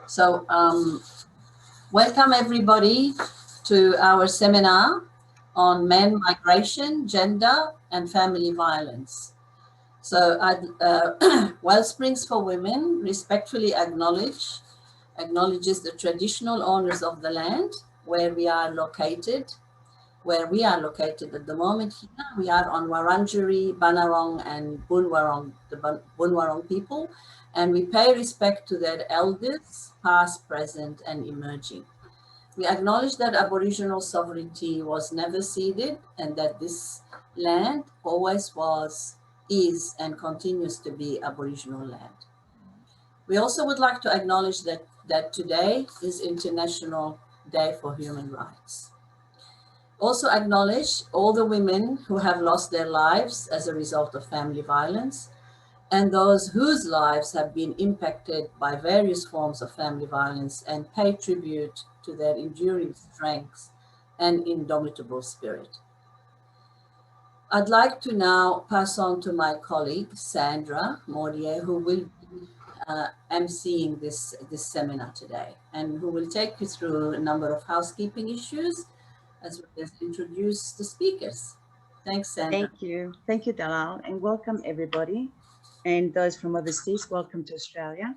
So welcome everybody to our seminar on men, migration, gender and family violence. So Wellsprings for Women respectfully acknowledges the traditional owners of the land where we are located at the moment. Here we are on Wurundjeri, Bunurong and Boonwurrung, the Boonwurrung people, and we pay respect to their elders, past, present and emerging. We acknowledge that Aboriginal sovereignty was never ceded and that this land always was, is and continues to be Aboriginal land. We also would like to acknowledge that today is International Day for Human Rights. Also acknowledge all the women who have lost their lives as a result of family violence and those whose lives have been impacted by various forms of family violence, and pay tribute to their enduring strengths and indomitable spirit. I'd like to now pass on to my colleague, Sandra Mohajer, who will be emceeing this seminar today and who will take you through a number of housekeeping issues as well as introduce the speakers. Thanks, Sandra. Thank you. Thank you, Dalal, and welcome everybody. And those from overseas, welcome to Australia.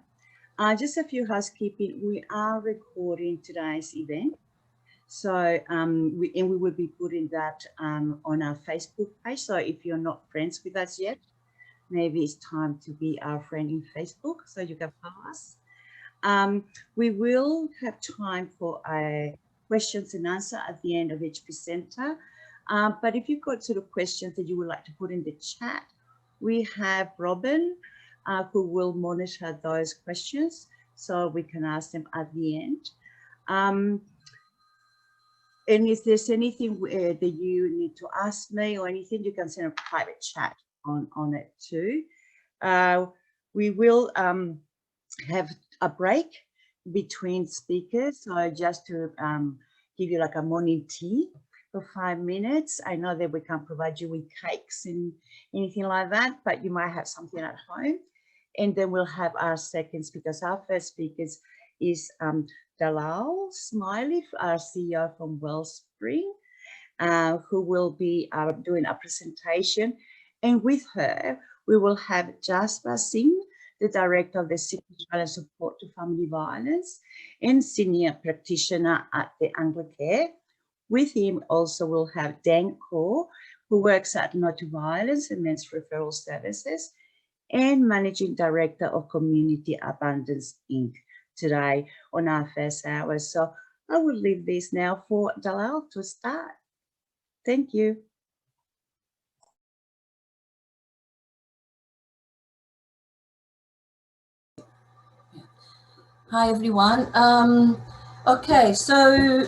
Just a few housekeeping. We are recording today's event. So we will be putting that on our Facebook page. So if you're not friends with us yet, maybe it's time to be our friend in Facebook so you can follow us. We will have time for a questions and answer at the end of each presenter. But if you've got sort of questions that you would like to put in the chat, we have Robin who will monitor those questions so we can ask them at the end. And if there's anything that you need to ask me or anything, you can send a private chat on it too. We will have a break between speakers, so just to give you like a morning tea for 5 minutes. I know that we can't provide you with cakes and anything like that, but you might have something at home. And then we'll have our second speakers. Our first speakers is Dalal Smiley, our CEO from Wellsprings, who will be doing a presentation. And with her, we will have Jasbir Singh, the director of the Sikh Australian Support to Family Violence and senior practitioner at the Anglicare. With him also we'll have Deng Kuor, who works at No to Violence and Men's Referral Services, and managing director of Community Abundance Inc. today on our first hour. So I will leave this now for Dalal to start. Thank you. Hi, everyone. Okay, so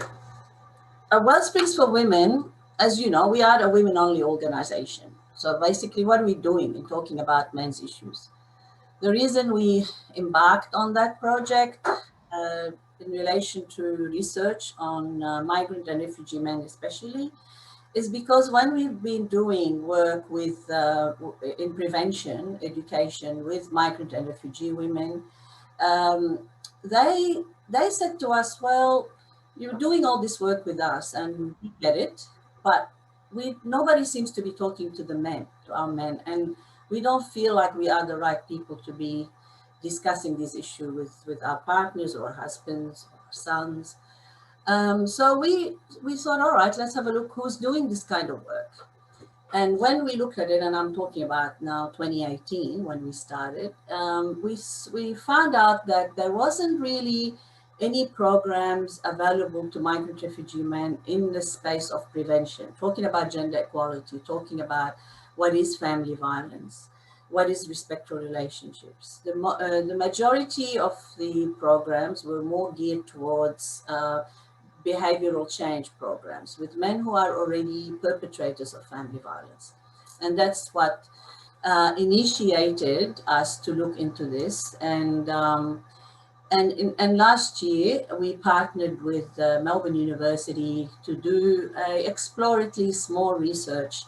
Wellsprings for Women, as you know, we are a women-only organization. So basically, what are we doing in talking about men's issues? The reason we embarked on that project in relation to research on migrant and refugee men especially, is because when we've been doing work with in prevention, education with migrant and refugee women, they said to us, well, you're doing all this work with us and we get it, but nobody seems to be talking to the men, to our men, and we don't feel like we are the right people to be discussing this issue with our partners or husbands or sons. So we thought, all right, let's have a look who's doing this kind of work. And when we looked at it, and I'm talking about now 2018, when we started, we found out that there wasn't really any programs available to migrant refugee men in the space of prevention, talking about gender equality, talking about what is family violence, what is respectful relationships. The majority of the programs were more geared towards behavioral change programs with men who are already perpetrators of family violence. And that's what initiated us to look into this. And last year, we partnered with Melbourne University to do a exploratory small research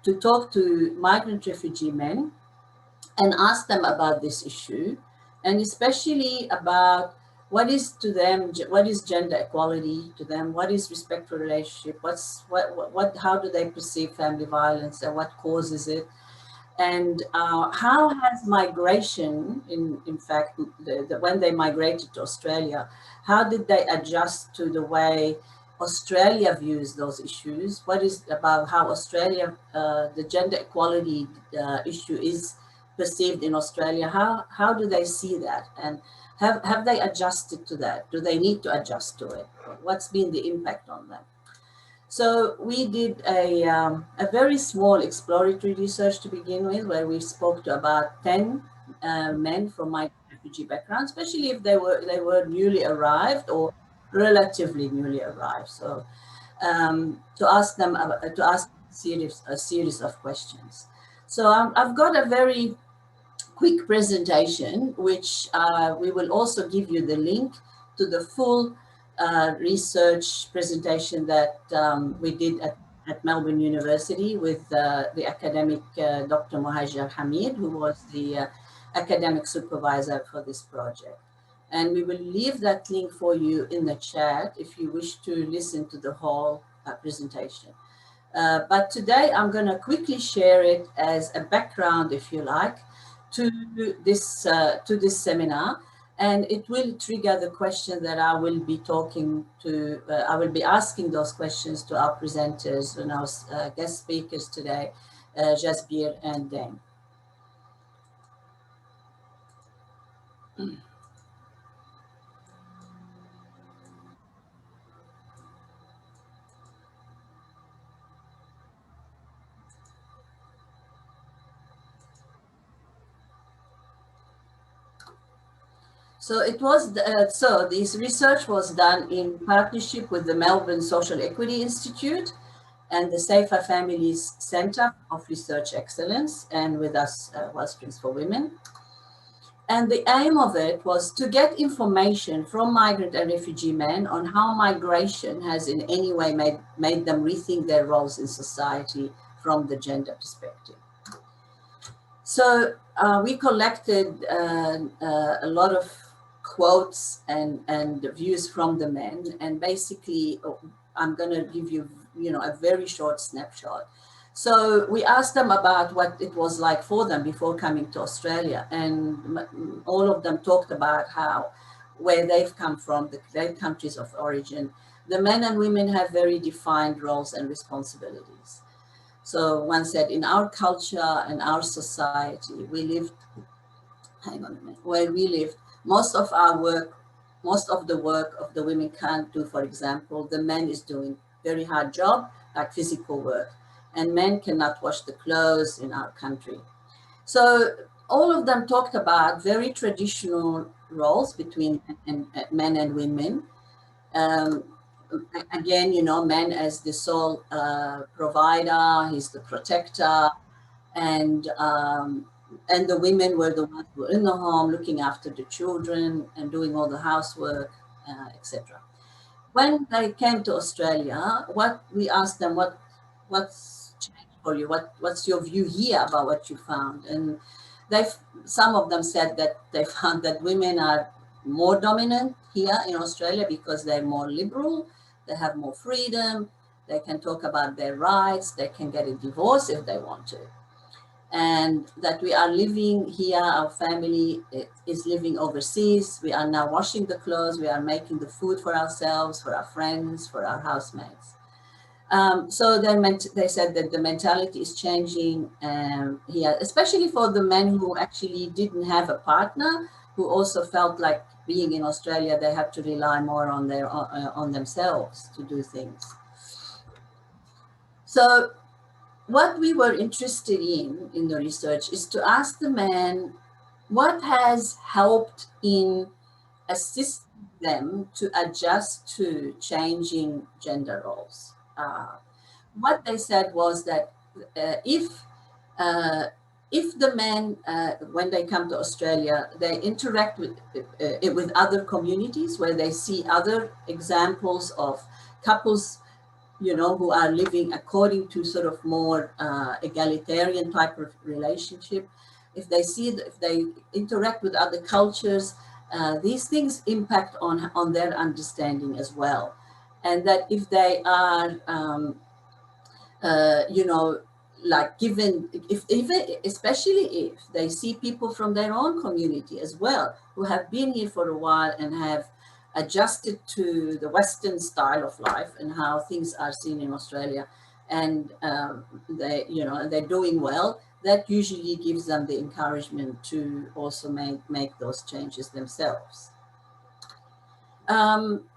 to talk to migrant refugee men and ask them about this issue, and especially about what is to them, what is gender equality to them? What is respectful relationship? How do they perceive family violence and what causes it? And how has migration, in fact, when they migrated to Australia, how did they adjust to the way Australia views those issues? What is about how Australia, the gender equality issue is perceived in Australia? How do they see that? And have they adjusted to that? Do they need to adjust to it? What's been the impact on them? So we did a very small exploratory research to begin with, where we spoke to about 10 men from migrant refugee backgrounds, especially if they were newly arrived or relatively newly arrived. So to ask them a series of questions. So I've got a very quick presentation, which we will also give you the link to the full research presentation that we did at Melbourne University with the academic Dr. Mohajer Hameed, who was the academic supervisor for this project. And we will leave that link for you in the chat if you wish to listen to the whole presentation. But today I'm going to quickly share it as a background, if you like, to this seminar, and it will trigger the question that I will be talking to. I will be asking those questions to our presenters and our guest speakers today, Jasbir and Deng. So it was, so this research was done in partnership with the Melbourne Social Equity Institute and the Safer Families Centre of Research Excellence, and with us, Wellsprings for Women. And the aim of it was to get information from migrant and refugee men on how migration has in any way made them rethink their roles in society from the gender perspective. So we collected a lot of quotes and views from the men, and basically I'm going to give you, a very short snapshot. So we asked them about what it was like for them before coming to Australia, and all of them talked about where they've come from, their countries of origin. The men and women have very defined roles and responsibilities. So one said, in our culture and our society, we lived, hang on a minute, where we lived, most of the work of the women can't do. For example, the men is doing very hard job, like physical work, and men cannot wash the clothes in our country. So all of them talked about very traditional roles between men and women. Again, men as the sole provider, he's the protector, and the women were the ones who were in the home looking after the children and doing all the housework, etc. When they came to Australia, we asked them, what's changed for you? What's your view here about what you found? And some of them said that they found that women are more dominant here in Australia because they're more liberal, they have more freedom, they can talk about their rights, they can get a divorce if they want to. And that we are living here, our family is living overseas. We are now washing the clothes, we are making the food for ourselves, for our friends, for our housemates. So they said that the mentality is changing here, especially for the men who actually didn't have a partner, who also felt like being in Australia, they have to rely more on themselves to do things. So what we were interested in the research is to ask the men what has helped in assisting them to adjust to changing gender roles. What they said was that if the men, when they come to Australia, they interact with other communities where they see other examples of couples who are living according to sort of more egalitarian type of relationship, if they interact with other cultures, these things impact on their understanding as well. And that if they are, you know, like given, if even, especially if they see people from their own community as well, who have been here for a while and have adjusted to the Western style of life and how things are seen in Australia, and they, you know, they're doing well, that usually gives them the encouragement to also make those changes themselves.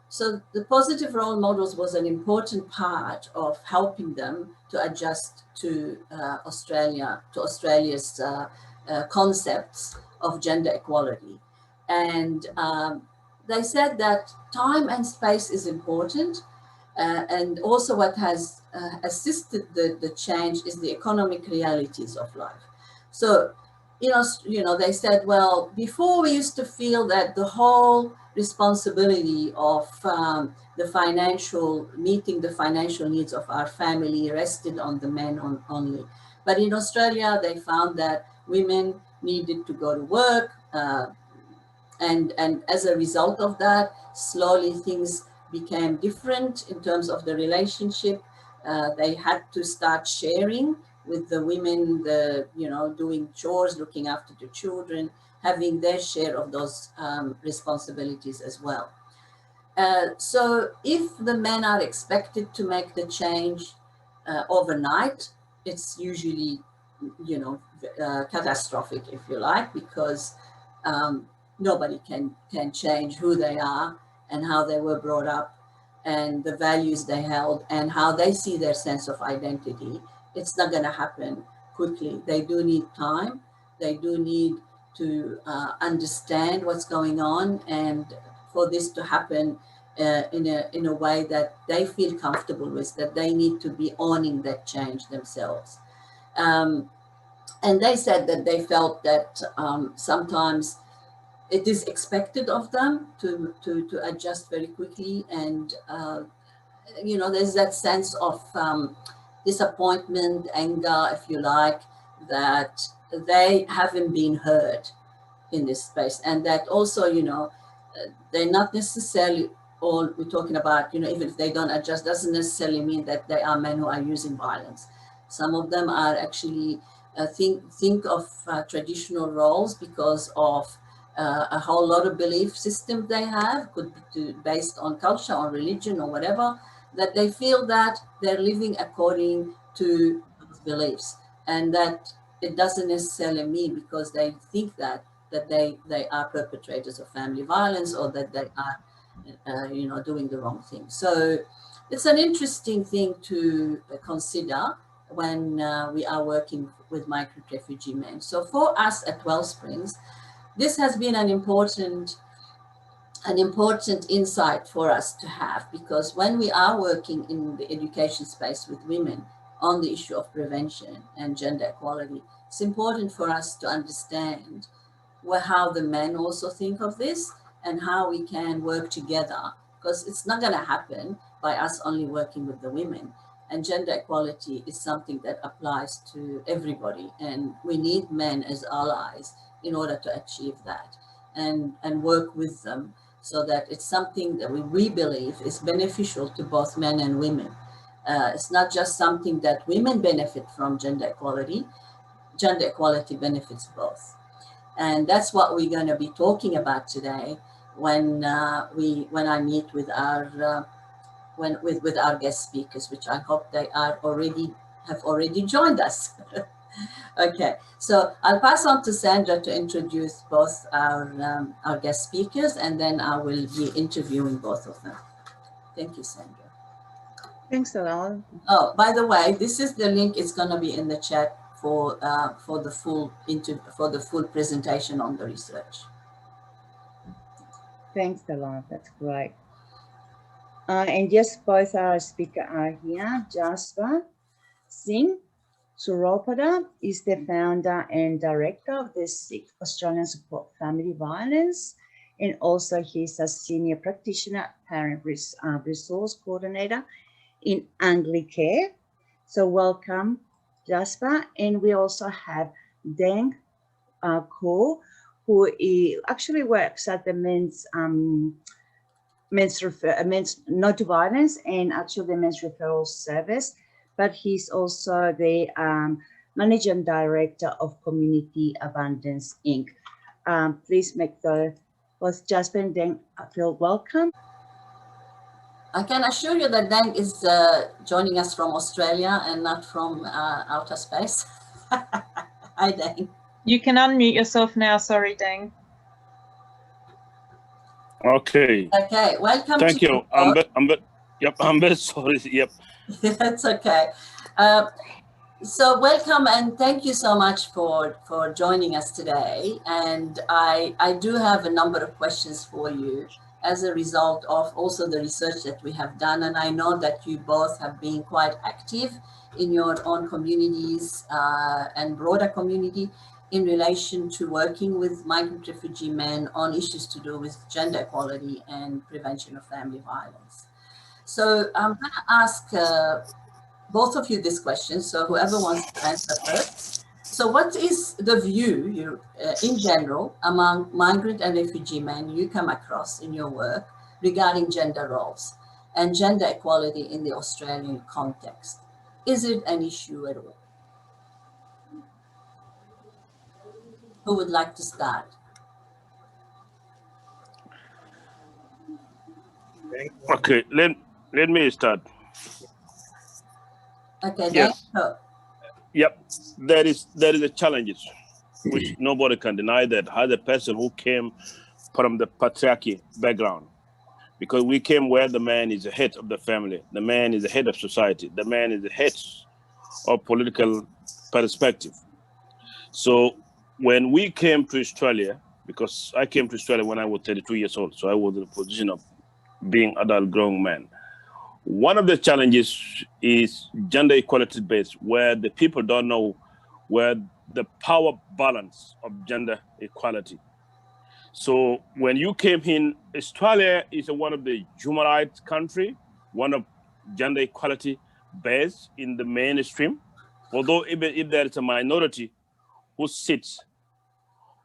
So the positive role models was an important part of helping them to adjust to Australia's concepts of gender equality. And they said that time and space is important. And also what has assisted the change is the economic realities of life. So, you know, they said, well, before we used to feel that the whole responsibility of meeting the financial needs of our family rested on the men only. But in Australia, they found that women needed to go to work, and as a result of that, slowly things became different in terms of the relationship. They had to start sharing with the women, you know, doing chores, looking after the children, having their share of those responsibilities as well. So if the men are expected to make the change overnight, it's usually, you know, catastrophic, if you like, because nobody can change who they are and how they were brought up and the values they held and how they see their sense of identity. It's not going to happen quickly. They do need time. They do need to understand what's going on, and for this to happen in a way that they feel comfortable with, that they need to be owning that change themselves. And they said that they felt that sometimes it is expected of them to adjust very quickly, and you know, there's that sense of disappointment, anger, if you like, that they haven't been heard in this space, and that also, you know, they're not necessarily all we're talking about, you know, even if they don't adjust, doesn't necessarily mean that they are men who are using violence. Some of them are actually think of traditional roles because of a whole lot of belief system they have, could be based on culture or religion or whatever, that they feel that they're living according to those beliefs, and that it doesn't necessarily mean because they think that they are perpetrators of family violence, or that they are you know, doing the wrong thing. So it's an interesting thing to consider when we are working with migrant refugee men. So for us at Wellsprings, this has been an important insight for us to have, because when we are working in the education space with women on the issue of prevention and gender equality, it's important for us to understand how the men also think of this and how we can work together, because it's not going to happen by us only working with the women. And gender equality is something that applies to everybody, and we need men as allies in order to achieve that, and work with them, so that it's something that we believe is beneficial to both men and women. It's not just something that women benefit from gender equality benefits both. And that's what we're going to be talking about today when I meet with our with our guest speakers, which I hope they have already joined us. Okay, so I'll pass on to Sandra to introduce both our guest speakers, and then I will be interviewing both of them. Thank you, Sandra. Thanks, Dalal. Oh, by the way, this is the link. It's going to be in the chat for the full presentation on the research. Thanks, Dalal. That's great. And yes, both our speakers are here. Jasbir Suropada is the founder and director of the Sikh Australian Support Family Violence, and also he's a senior practitioner, parent resource coordinator in Anglicare. So welcome, Jasbir. And we also have Deng Kuor, who actually works at the men's no to violence and actually the men's referral service, but he's also the managing director of Community Abundance Inc. Please make both Jasbir and Deng feel welcome. I can assure you that Deng is joining us from Australia and not from outer space. Hi, Deng. You can unmute yourself now. Sorry, Deng. Okay. Okay, welcome. Thank you. I'm very sorry. Yep. That's okay. So welcome and thank you so much for joining us today. And I do have a number of questions for you as a result of also the research that we have done. And I know that you both have been quite active in your own communities and broader community in relation to working with migrant refugee men on issues to do with gender equality and prevention of family violence. So I'm going to ask both of you this question, so whoever wants to answer first. So what is the view in general among migrant and refugee men you come across in your work regarding gender roles and gender equality in the Australian context? Is it an issue at all? Who would like to start? Okay, let me start. Okay, yes. Yep, there is a challenges which nobody can deny, that as a person who came from the patriarchy background, because we came where the man is the head of the family, the man is the head of society, the man is the head of political perspective. So when we came to Australia, because I came to Australia when I was 32 years old, so I was in a position of being adult grown man. One of the challenges is gender equality based, where the people don't know where the power balance of gender equality. So when you came in, Australia is one of the human rights country, one of gender equality based in the mainstream, although even if there is a minority who sits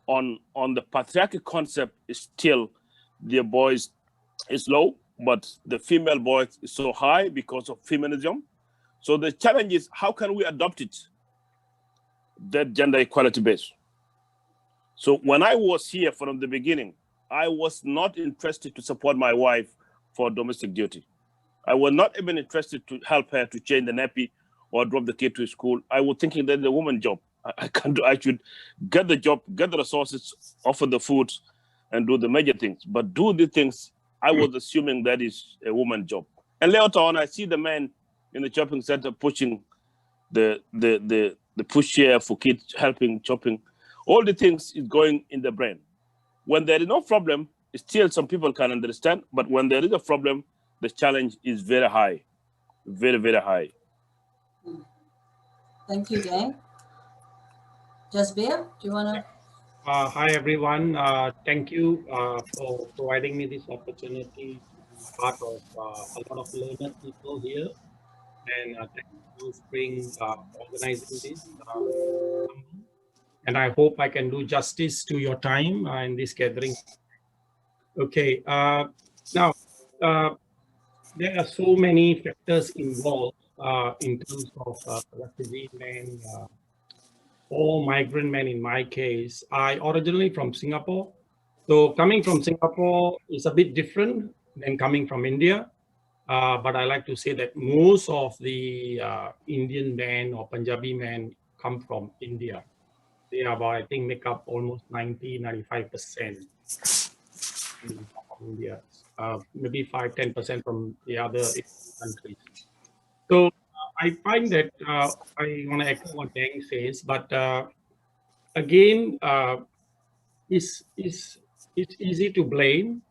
on the patriarchal concept, is still their voice is low, but the female voice is so high because of feminism. So the challenge is, how can we adopt it, that gender equality base? So when I was here from the beginning, I was not interested to support my wife for domestic duty. I was not even interested to help her to change the nappy or drop the kid to school. I was thinking that the woman's job. I should get the job, get the resources, offer the food, and do the major things. But do the things, I was assuming that is a woman's job. And later on, I see the man in the shopping center pushing the pushchair for kids, helping chopping. All the things is going in the brain. When there is no problem, still some people can understand. But when there is a problem, the challenge is very high, very, very high. Thank you, Deng. Jasbir, do you want to? Hi, everyone. Thank you for providing me this opportunity to be part of a lot of learned people here. And thank you, Wellsprings, organizing this. And I hope I can do justice to your time in this gathering. Okay. Now, there are so many factors involved in terms of refugee men, or migrant men in my case. I originally from Singapore. So coming from Singapore is a bit different than coming from India. But I like to say that most of the Indian men or Punjabi men come from India. They are about, I think, make up almost 95% from India. Maybe 5-10% from the other countries. So I find that I want to echo what Deng says, but again, it's easy to blame.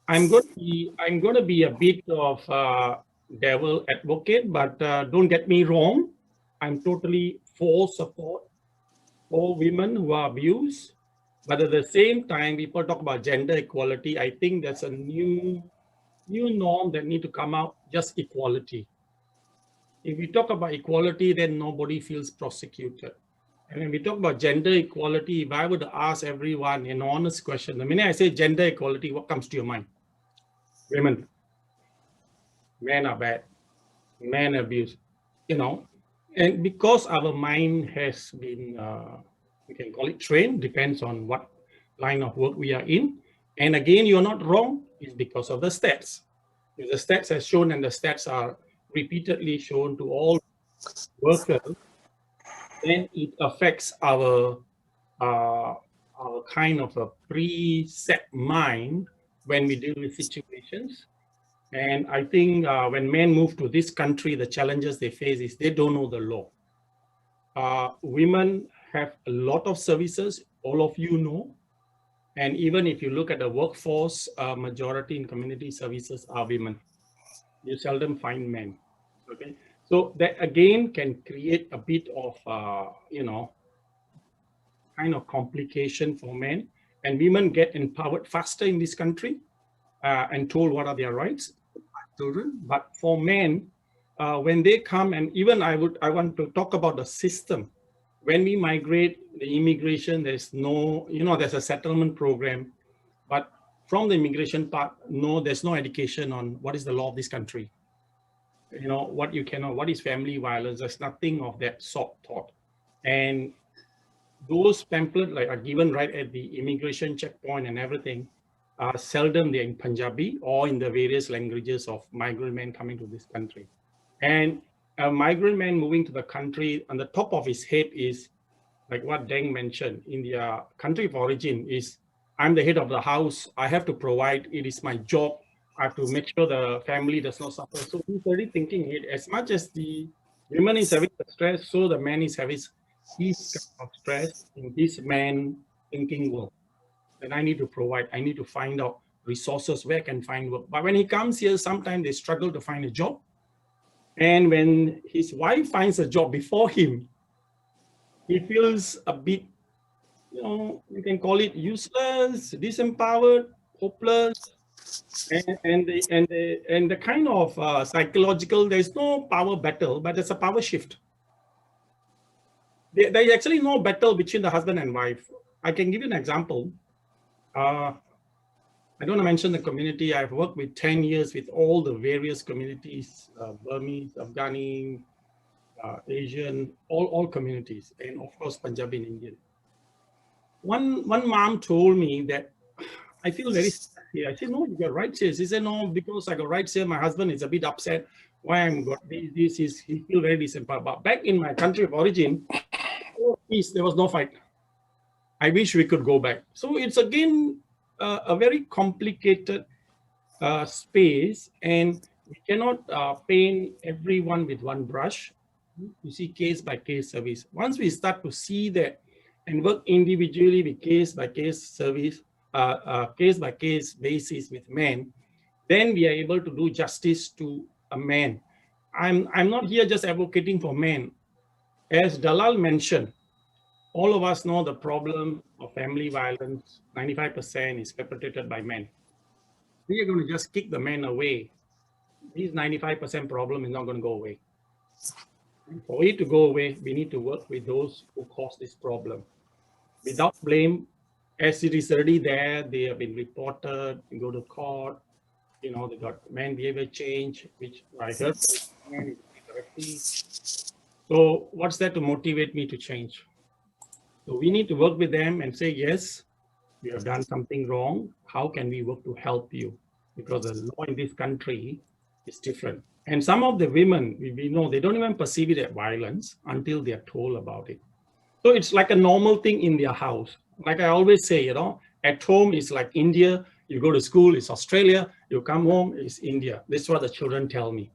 I'm going to be a bit of devil advocate, but don't get me wrong. I'm totally for support for women who are abused. But at the same time, people talk about gender equality. I think that's a new norm that need to come out, just equality. If we talk about equality, then nobody feels prosecuted. And when we talk about gender equality, if I would ask everyone an honest question, the minute I say gender equality, what comes to your mind? Women. Men are bad. Men abuse. You know, and because our mind has been, we can call it trained, depends on what line of work we are in. And again, you're not wrong, it's because of the stats. If the stats are shown and the stats are repeatedly shown to all workers, then it affects our kind of a preset mind when we deal with situations. And I think when men move to this country, the challenges they face is they don't know the law. Women have a lot of services, all of you know. And even if you look at the workforce, majority in community services are women. You seldom find men. Okay, so that again can create a bit of, you know, kind of complication for men. And women get empowered faster in this country and told what are their rights, children. But for men, when they come, and even I want to talk about the system. When we migrate, the immigration, there's no, you know, there's a settlement program, but from the immigration part, no, there's no education on what is the law of this country. You know, what you cannot, what is family violence, there's nothing of that sort taught. And those pamphlets like are given right at the immigration checkpoint and everything, seldom they're in Punjabi or in the various languages of migrant men coming to this country. And a migrant man moving to the country, on the top of his head is, like what Deng mentioned, in their country of origin is, I'm the head of the house, I have to provide, it is my job, I have to make sure the family does not suffer. So he's already thinking it, as much as the woman is having the stress, so the man is having his kind of stress in this man thinking world. And I need to provide, I need to find out resources where I can find work. But when he comes here, sometimes they struggle to find a job. And when his wife finds a job before him, he feels a bit, you know, you can call it useless, disempowered, hopeless, and the kind of psychological. There's no power battle, but there's a power shift. There's actually no battle between the husband and wife. I can give you an example. I don't want to mention the community. I've worked with 10 years with all the various communities, Burmese, Afghani, Asian, all communities, and of course, Punjabi and Indian. One mom told me that I feel very sad here. I said, no, you got rights here. She said, no, because I got rights here, my husband is a bit upset. Why I'm got this is, he feel very disempowered. But back in my country of origin, peace, there was no fight. I wish we could go back. So it's again a very complicated space, and we cannot paint everyone with one brush. You see case by case service. Once we start to see that and work individually with case by case service, case by case basis with men, then we are able to do justice to a man. I'm not here just advocating for men. As Dalal mentioned, all of us know the problem of family violence, 95% is perpetrated by men. We are going to just kick the men away. This 95% problem is not going to go away. For it to go away, we need to work with those who cause this problem. Without blame, as it is already there, they have been reported, you go to court, you know, they got man behavior change, which I heard. So what's that to motivate me to change? So we need to work with them and say, yes, you have done something wrong. How can we work to help you? Because the law in this country is different. And some of the women, we know, they don't even perceive it as violence until they're told about it. So it's like a normal thing in their house. Like I always say, you know, at home it's like India, you go to school, it's Australia, you come home, it's India. This is what the children tell me,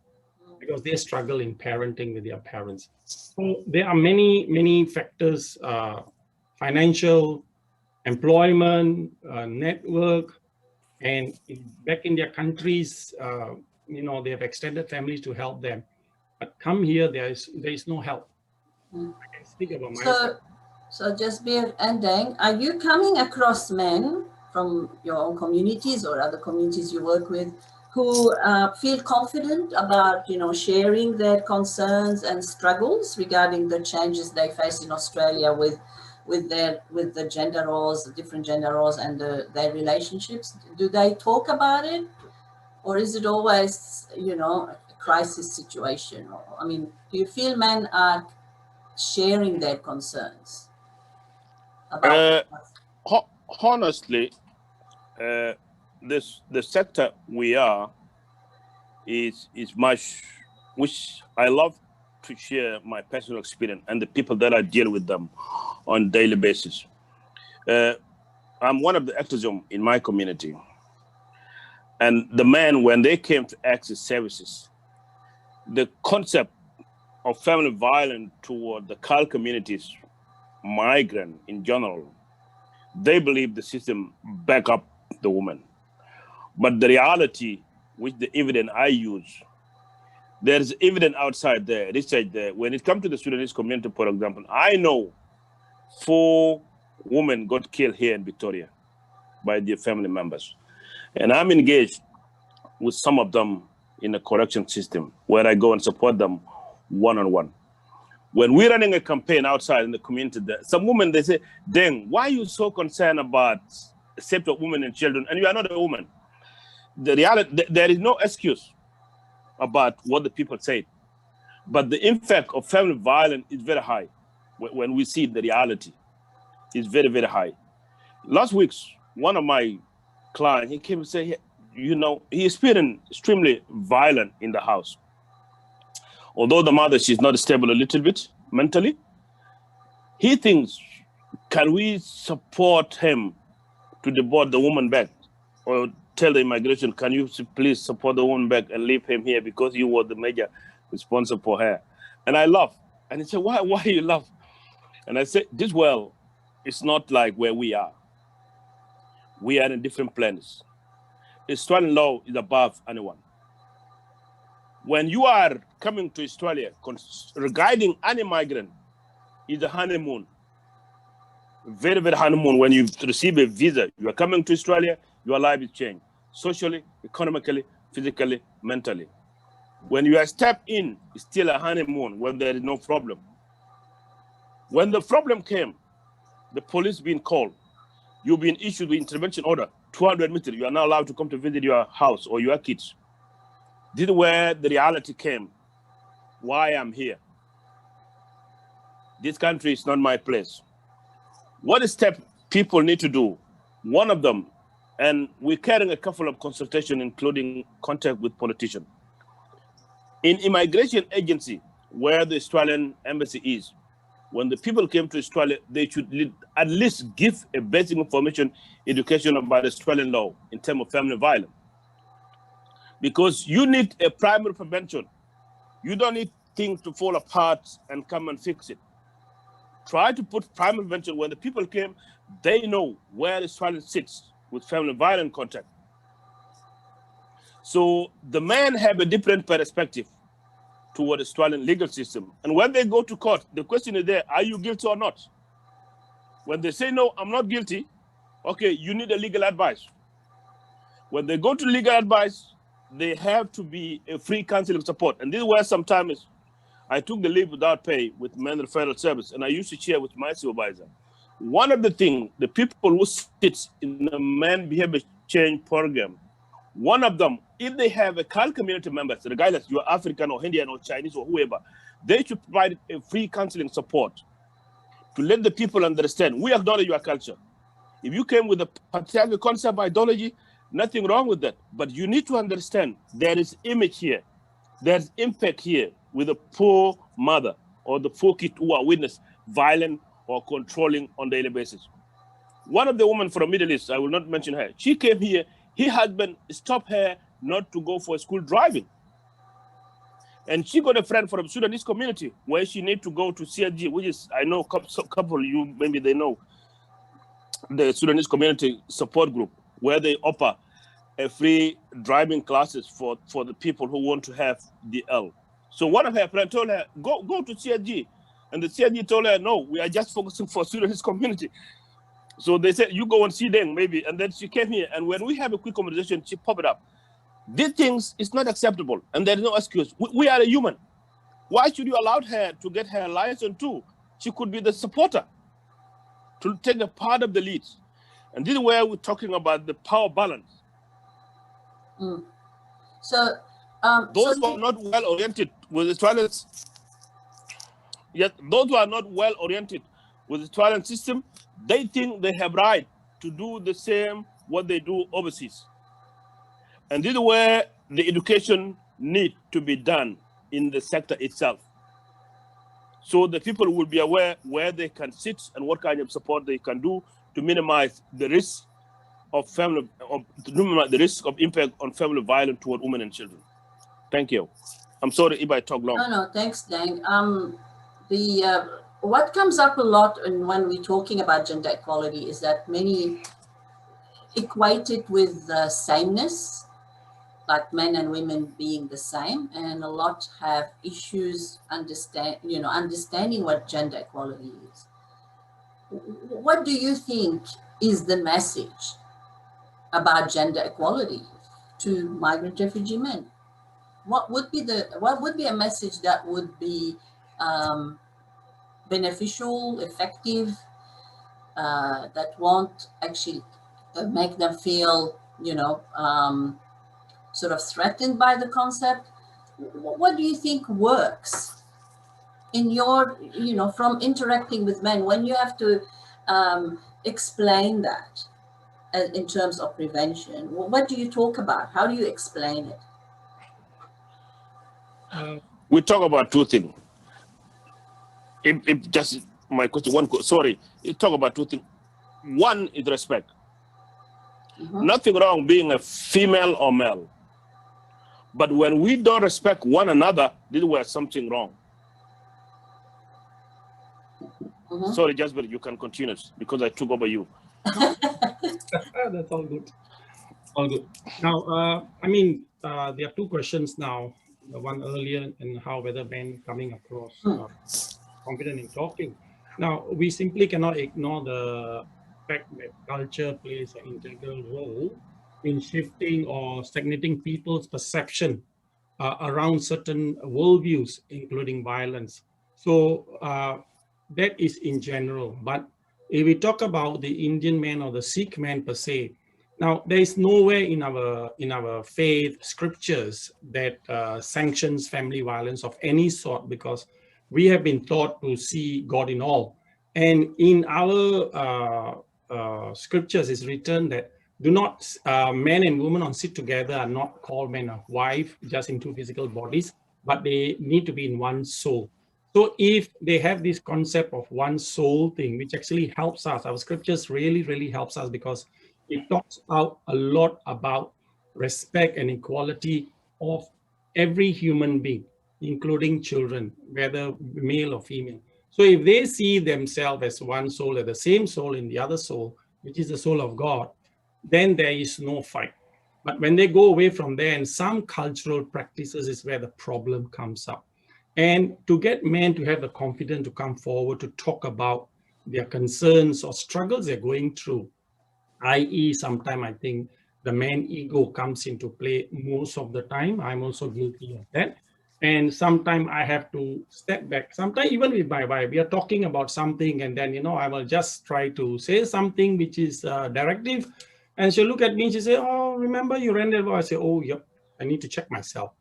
because they struggle in parenting with their parents. So there are many factors, financial, employment, network, and back in their countries, you know, they have extended families to help them. But come here, there is no help. I can speak about myself. So Jasbir and Deng, are you coming across men from your own communities or other communities you work with who feel confident about, sharing their concerns and struggles regarding the changes they face in Australia with the gender roles, the different gender roles, and their relationships. Do they talk about it, or is it always, a crisis situation? I mean, do you feel men are sharing their concerns about? Honestly, the sector we are is much, which I love to share my personal experience and the people that I deal with them on a daily basis. I'm one of the activism in my community, and the men, when they came to access services, the concept of family violence toward the CAL communities, migrant in general, they believe the system back up the woman. But the reality, which the evidence I use, there's evidence outside there, research there. When it comes to the Sudanese community, for example, I know 4 women got killed here in Victoria by their family members. And I'm engaged with some of them in the correction system where I go and support them one-on-one. When we're running a campaign outside in the community, some women, they say, Deng, why are you so concerned about safety of women and children? And you are not a woman. The reality, there is no excuse about what the people say. But the impact of family violence is very high. When we see the reality, it's very, very high. Last week, one of my clients, he came and said, he experienced extremely violent in the house. Although the mother, she's not stable a little bit mentally, he thinks, can we support him to deport the woman back? Or tell the immigration, can you please support the woman back and leave him here because you were the major responsible for her? And I laugh. And he said, why you laugh? And I said, this world is not like where we are. We are in different planets. Australian law is above anyone. When you are coming to Australia, regarding any migrant, is a honeymoon. Very, very honeymoon. When you receive a visa, you are coming to Australia, your life is changed. Socially, economically, physically, mentally. When you are step in, it's still a honeymoon when there is no problem. When the problem came, the police being called, you've been issued with intervention order, 200 meters, you are not allowed to come to visit your house or your kids. This is where the reality came, why I'm here. This country is not my place. What step people need to do? One of them, and we're carrying a couple of consultations, including contact with politicians. In immigration agency, where the Australian embassy is, when the people came to Australia, they should at least give a basic information, education about Australian law in terms of family violence. Because you need a primary prevention. You don't need things to fall apart and come and fix it. Try to put primary prevention. When the people came, they know where Australia sits with family violence contact. So the men have a different perspective toward the Australian legal system. And when they go to court, the question is there, are you guilty or not? When they say, no, I'm not guilty, okay, you need a legal advice. When they go to legal advice, they have to be a free counseling support. And this is where sometimes I took the leave without pay with mental federal service, and I used to share with my supervisor. One of the things, the people who sit in the men behavior change program, one of them, if they have a CAL community members, regardless you're African or Indian or Chinese or whoever, they should provide a free counseling support to let the people understand, we acknowledge your culture. If you came with a patriarchal concept ideology, nothing wrong with that. But you need to understand there is image here. There's impact here with a poor mother or the poor kid who are witness violent or controlling on a daily basis. One of the women from Middle East, I will not mention her, she came here, her husband stopped her not to go for school driving. And she got a friend from Sudanese community where she need to go to CSG, which is, I know a couple you, maybe they know, the Sudanese community support group, where they offer a free driving classes for the people who want to have the L. So one of her friends told her, go to CSG. And the CSG told her, no, we are just focusing for Sudanese community. So they said, you go and see them maybe. And then she came here. And when we have a quick conversation, she popped it up. These things is not acceptable, and there is no excuse. We are a human. Why should you allow her to get her license too? She could be the supporter, to take a part of the lead. And this is where we're talking about the power balance. Mm. So those who are not well oriented with the toilets, yet those who are not well oriented with the toilet system, they think they have right to do the same what they do overseas. And this is where the education need to be done in the sector itself. So the people will be aware where they can sit and what kind of support they can do to minimize the risk of the risk of impact on family violence toward women and children. Thank you. I'm sorry if I talk long. No, thanks, Deng. What comes up a lot when we're talking about gender equality is that many equate it with sameness, like men and women being the same, and a lot have issues understanding what gender equality is. What do you think is the message about gender equality to migrant refugee men? What would be a message that would be beneficial, effective, that won't actually make them feel, sort of threatened by the concept? What do you think works in your, from interacting with men when you have to explain that in terms of prevention? What do you talk about? How do you explain it? We talk about two things. If just my question, you talk about two things. One is respect. Mm-hmm. Nothing wrong being a female or male. But when we don't respect one another, this is where something wrong. Mm-hmm. Sorry, Jasbir, you can continue because I took over you. That's all good. All good. Now, there are two questions now. The one earlier and how whether men coming across confident in talking. Now, we simply cannot ignore the fact that culture plays an integral role in shifting or stagnating people's perception around certain worldviews, including violence. So that is in general. But if we talk about the Indian man or the Sikh man per se, now there is nowhere in our faith scriptures that sanctions family violence of any sort, because we have been taught to see God in all. And in our scriptures is written that do not, men and women on sit together are not called man and wife just in two physical bodies, but they need to be in one soul. So if they have this concept of one soul thing, which actually helps us, our scriptures really, really helps us, because it talks out a lot about respect and equality of every human being, including children, whether male or female. So if they see themselves as one soul, as the same soul in the other soul, which is the soul of God, then there is no fight. But when they go away from there, and some cultural practices is where the problem comes up. And to get men to have the confidence to come forward to talk about their concerns or struggles they're going through, i.e. sometimes I think the man ego comes into play most of the time. I'm also guilty of that. And sometimes I have to step back. Sometimes even with my wife, we are talking about something and then, I will just try to say something which is directive. And she'll look at me and she say, oh, remember you rented? I say, oh, yep, I need to check myself.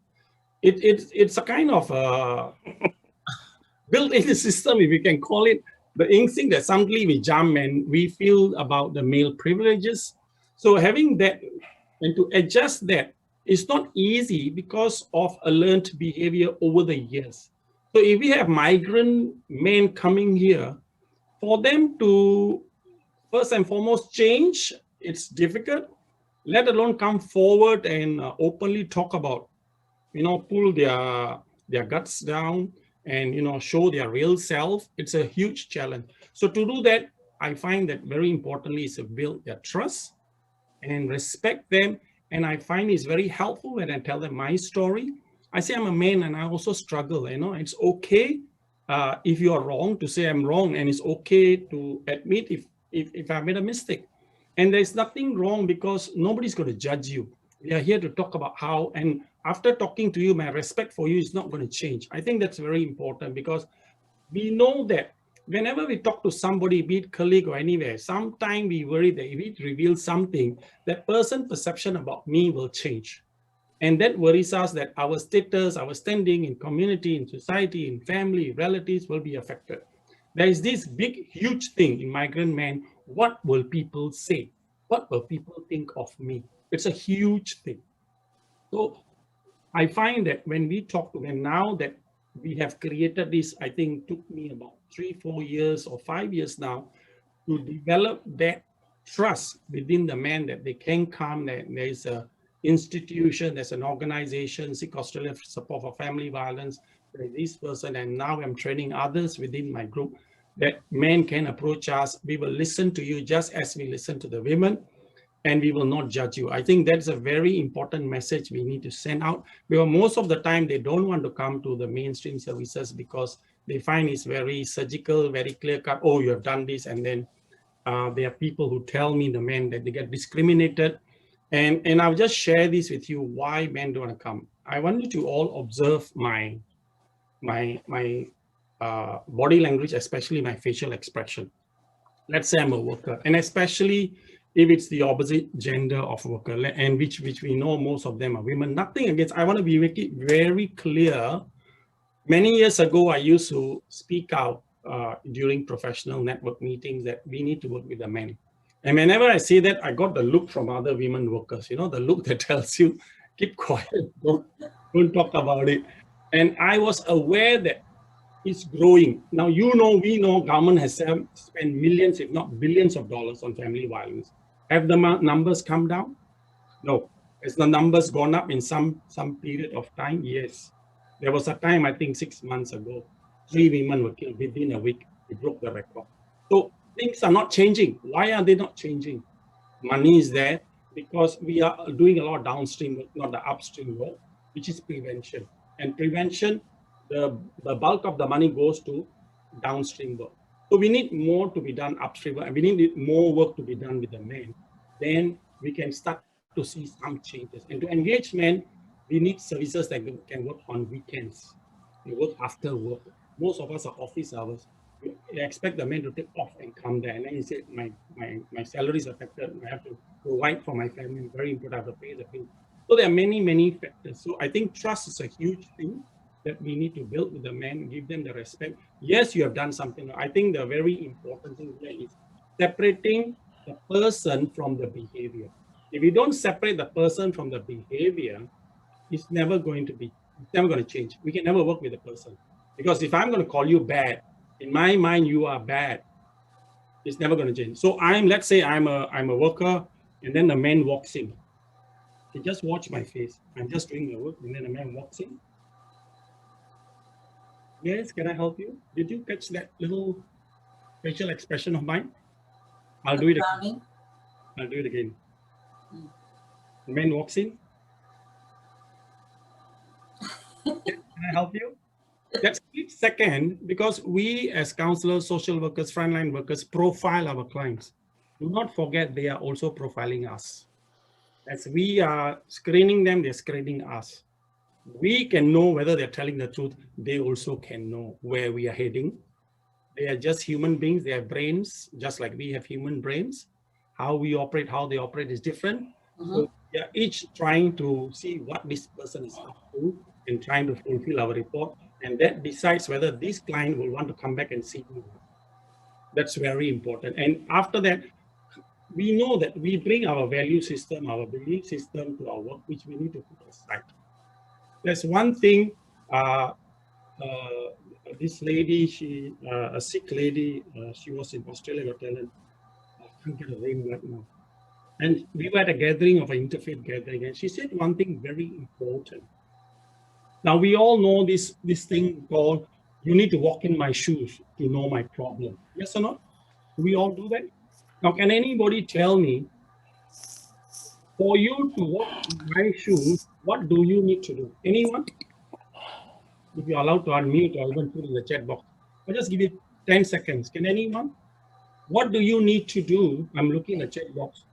It's a kind of built-in system, if we can call it, the instinct that suddenly we jump and we feel about the male privileges. So having that and to adjust that is not easy because of a learned behavior over the years. So if we have migrant men coming here, for them to first and foremost change, it's difficult, let alone come forward and openly talk about, pull their guts down and show their real self. It's a huge challenge. So to do that, I find that very importantly is to build their trust and respect them. And I find it's very helpful when I tell them my story. I say I'm a man and I also struggle. It's okay if you are wrong to say I'm wrong, and it's okay to admit if I made a mistake. And there's nothing wrong because nobody's going to judge you. We are here to talk about how, and after talking to you, my respect for you is not going to change. I think that's very important, because we know that whenever we talk to somebody, be it colleague or anywhere, sometimes we worry that if it reveals something, that person's perception about me will change. And that worries us that our status, our standing in community, in society, in family, relatives will be affected. There is this big, huge thing in migrant men. What will people say? What will people think of me? It's a huge thing. So I find that when we talk to them now that we have created this, I think took me about 3-4 years or 5 years now to develop that trust within the man that they can come, that there is a institution, there's an organization, Sikh Australian Support for Family Violence, there's this person, and now I'm training others within my group that men can approach us. We will listen to you just as we listen to the women, and we will not judge you. I think that's a very important message we need to send out, because most of the time they don't want to come to the mainstream services because they find it's very surgical, very clear cut. Oh, you have done this. And then there are people who tell me, the men, that they get discriminated. And I'll just share this with you, why men don't want to come. I want you to all observe my body language, especially my facial expression. Let's say I'm a worker, and especially if it's the opposite gender of worker, and which we know most of them are women. Nothing against, I want to make it very clear. Many years ago, I used to speak out during professional network meetings that we need to work with the men. And whenever I say that, I got the look from other women workers, you know, the look that tells you, keep quiet, don't talk about it. And I was aware that it's growing. Now, you know, we know government has spent millions, if not billions of dollars on family violence. Have the numbers come down? No. Has the numbers gone up in some period of time? Yes. There was a time, I think 6 months ago, 3 women were killed within a week. We broke the record. So things are not changing. Why are they not changing? Money is there because we are doing a lot of downstream work, not the upstream work, which is prevention. And prevention, the bulk of the money goes to downstream work. So we need more to be done upstream work, and we need more work to be done with the men. Then we can start to see some changes. And to engage men, we need services that can work on weekends. They work after work. Most of us are office hours. We expect the men to take off and come there. And then he said, my salary is affected. I have to provide for my family. Very important. I have to pay the bill. So there are many, many factors. So I think trust is a huge thing that we need to build with the men, give them the respect. Yes, you have done something. I think the very important thing here is separating the person from the behavior. If we don't separate the person from the behavior, it's never going to change. We can never work with a person. Because if I'm going to call you bad, in my mind, you are bad. It's never going to change. So let's say I'm a worker, and then the man walks in. You just watch my face. I'm just doing my work, and then a man walks in. Yes, can I help you? Did you catch that little facial expression of mine? I'll do it again. I'll do it again. The man walks in. Can I help you? That's each second, because we as counselors, social workers, frontline workers profile our clients. Do not forget they are also profiling us. As we are screening them, they're screening us. We can know whether they're telling the truth. They also can know where we are heading. They are just human beings. They have brains, just like we have human brains. How we operate, how they operate is different. So we are each trying to see what this person is up to and trying to fulfill our report. And that decides whether this client will want to come back and see you. That's very important. And after that, we know that we bring our value system, our belief system to our work, which we need to put aside. There's one thing, this lady, a Sikh lady, she was in Australia Got Talent. I can't get her name right now. And we were at a gathering of an interfaith gathering, and she said one thing very important. Now, we all know this thing called, you need to walk in my shoes to know my problem. Yes or not? Do we all do that? Now, can anybody tell me, for you to walk in my shoes, what do you need to do? Anyone? If you're allowed to unmute or even put in the chat box. I'll just give you 10 seconds. Can anyone? What do you need to do? I'm looking at the chat box.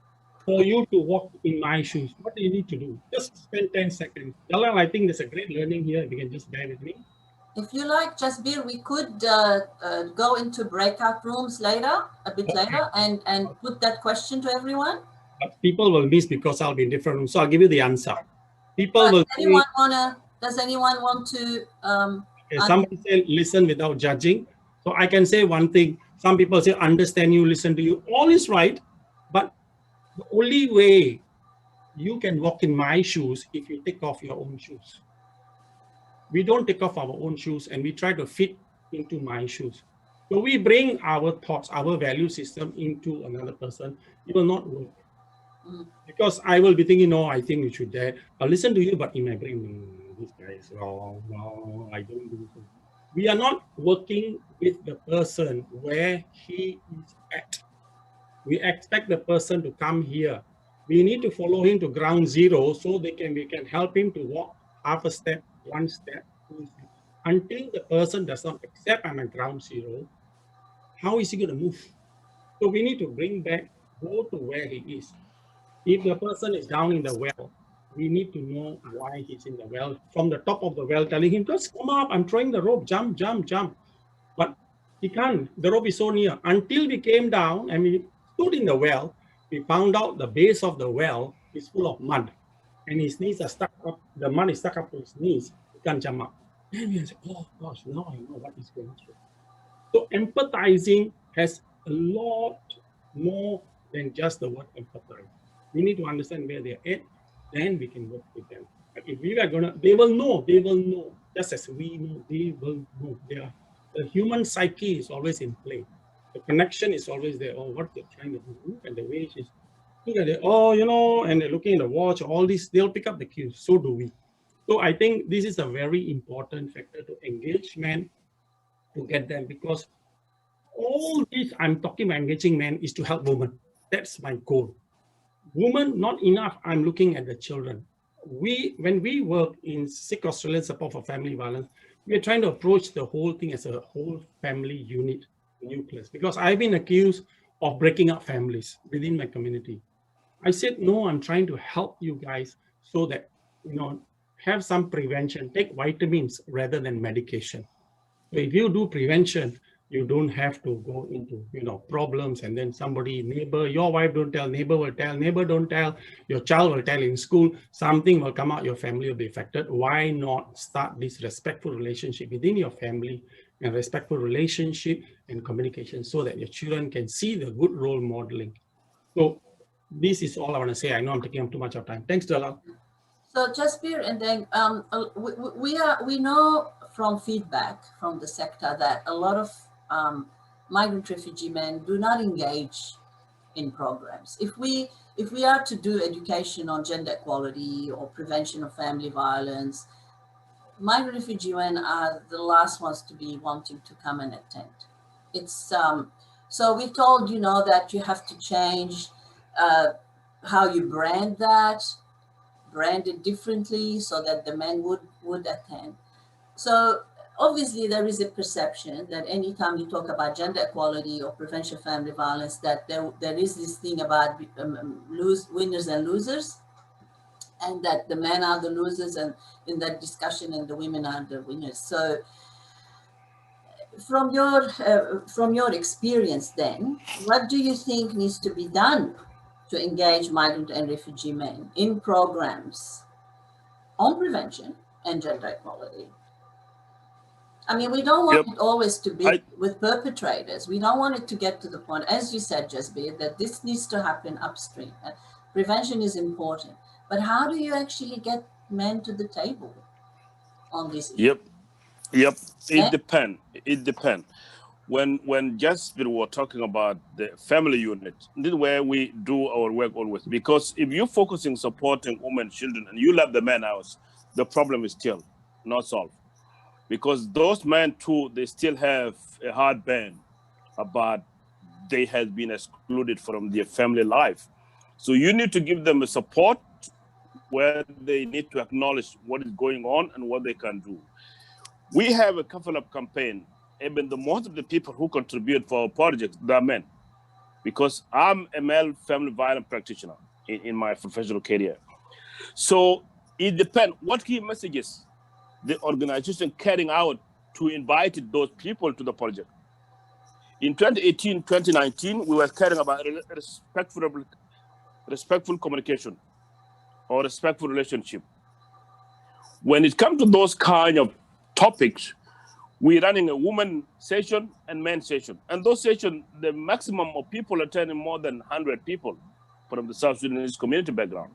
for you to walk in my shoes, what do you need to do? Just spend 10 seconds. Dalal, I think there's a great learning here. If you can just bear with me. If you like, Jasbir, we could go into breakout rooms later, a bit later, and put that question to everyone. But people will miss because I'll be in different rooms. So I'll give you the answer. People will say, does anyone want to? okay, somebody say listen without judging. So I can say one thing. Some people say understand you, listen to you. All is right, but the only way you can walk in my shoes if you take off your own shoes. We don't take off our own shoes and we try to fit into my shoes. So we bring our thoughts, our value system into another person. It will not work. Because I will be thinking, no, I think you should dare. I'll listen to you, but in my brain, this guy is wrong. No, I don't do so. We are not working with the person where he is at. We expect the person to come here. We need to follow him to ground zero so we can help him to walk half a step, one step, two steps. Until the person does not accept I'm at ground zero, how is he going to move? So we need to bring back, go to where he is. If the person is down in the well, we need to know why he's in the well. From the top of the well, telling him, just come up, I'm throwing the rope, jump, jump, jump. But he can't, the rope is so near. Until we came down and we stood in the well, we found out the base of the well is full of mud. And his knees are stuck up, the mud is stuck up to his knees. He can't jump up. And we say, oh gosh, now I know what is going through. So empathizing has a lot more than just the word empathize. We need to understand where they're at, then we can work with them. But if we are gonna, they will know, just as we know, they will know. The human psyche is always in play. The connection is always there. Oh, what they're trying to do, look at the way she's, look at it, oh, you know, and they're looking at the watch, all this, they'll pick up the cues, so do we. So I think this is a very important factor to engage men, to get them, because all this I'm talking about engaging men is to help women. That's my goal. Women, not enough, I'm looking at the children. When we work in Sikh Australian Support for Family Violence, we are trying to approach the whole thing as a whole family unit, nucleus, because I've been accused of breaking up families within my community. I said, no, I'm trying to help you guys so that, you know, have some prevention, take vitamins rather than medication. So if you do prevention, you don't have to go into, you know, problems, and then somebody, neighbor, your wife don't tell, neighbor will tell, neighbor don't tell, your child will tell in school, something will come out, your family will be affected. Why not start this respectful relationship within your family, and respectful relationship and communication, so that your children can see the good role modeling. So this is all I want to say. I know I'm taking up too much of time. Thanks, Dalal. So Jasbir, and then we know from feedback from the sector that a lot of migrant refugee men do not engage in programs. If we are to do education on gender equality or prevention of family violence, migrant refugee men are the last ones to be wanting to come and attend. It's so we told, you know, that you have to change how you brand that, brand it differently so that the men would attend. So obviously there is a perception that anytime you talk about gender equality or prevention of family violence, that there is this thing about winners and losers, and that the men are the losers and in that discussion, and the women are the winners. So from your experience then, what do you think needs to be done to engage migrant and refugee men in programs on prevention and gender equality? I mean, we don't want it always to be with perpetrators. We don't want it to get to the point, as you said, Jasbir, that this needs to happen upstream. Prevention is important. But how do you actually get men to the table on this issue? Yep. It depends. When Jasbir were talking about the family unit, this is where we do our work always. Because if you're focusing supporting women, children, and you let the men out, the problem is still not solved. Because those men too, they still have a heartburn about they have been excluded from their family life. So you need to give them a support where they need to acknowledge what is going on and what they can do. We have a couple of campaigns. Even the most of the people who contribute for our projects, they are men. Because I'm a male family violence practitioner. in my professional career. So it depends what key messages the organization carrying out to invite those people to the project. In 2018, 2019, we were caring about respectful communication or respectful relationship. When it comes to those kind of topics, we're running a woman session and men session. And those sessions, the maximum of people attending more than 100 people from the South Sudanese community background.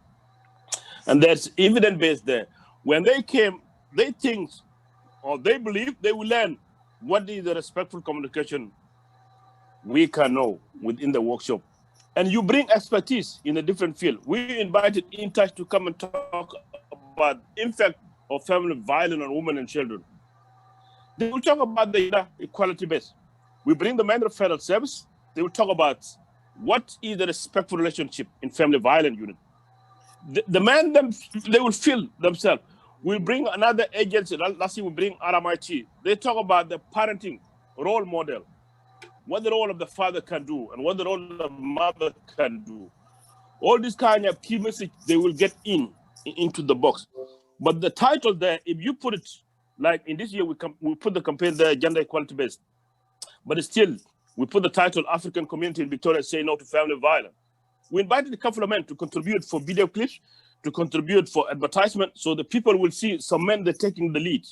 And there's evidence based there. When they came, they think or they believe they will learn what is the respectful communication we can know within the workshop. And you bring expertise in a different field. We invited InTouch to come and talk about the impact of family violence on women and children. They will talk about the equality base. We bring the men of federal service. They will talk about what is the respectful relationship in family violence unit. The men, they will feel themselves. We'll bring another agency. Last year we bring RMIT. They talk about the parenting role model, what the role of the father can do and what the role of the mother can do. All these kind of key message they will get into the box. But the title there, if you put it, like in this year, we put the campaign there, gender equality based. But still, we put the title, African Community in Victoria Say No to Family Violence. We invited a couple of men to contribute for video clips, to contribute for advertisement, so the people will see some men that are taking the lead.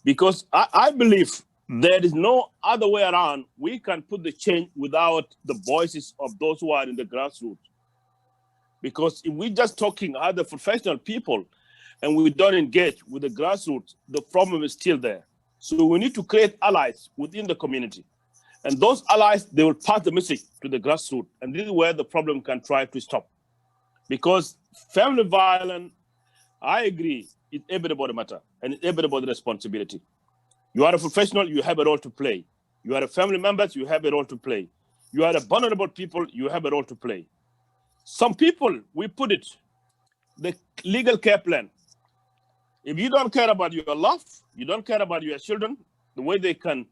Because I believe there is no other way around. We can put the change without the voices of those who are in the grassroots. Because if we're just talking other professional people and we don't engage with the grassroots, the problem is still there. So we need to create allies within the community. And those allies, they will pass the message to the grassroots. And this is where the problem can try to stop. Because family violence, I agree, it's everybody's matter and it's everybody's responsibility. You are a professional, you have a role to play. You are a family member, you have a role to play. You are a vulnerable people, you have a role to play. Some people, we put it, the legal care plan. If you don't care about your love, you don't care about your children, the way they can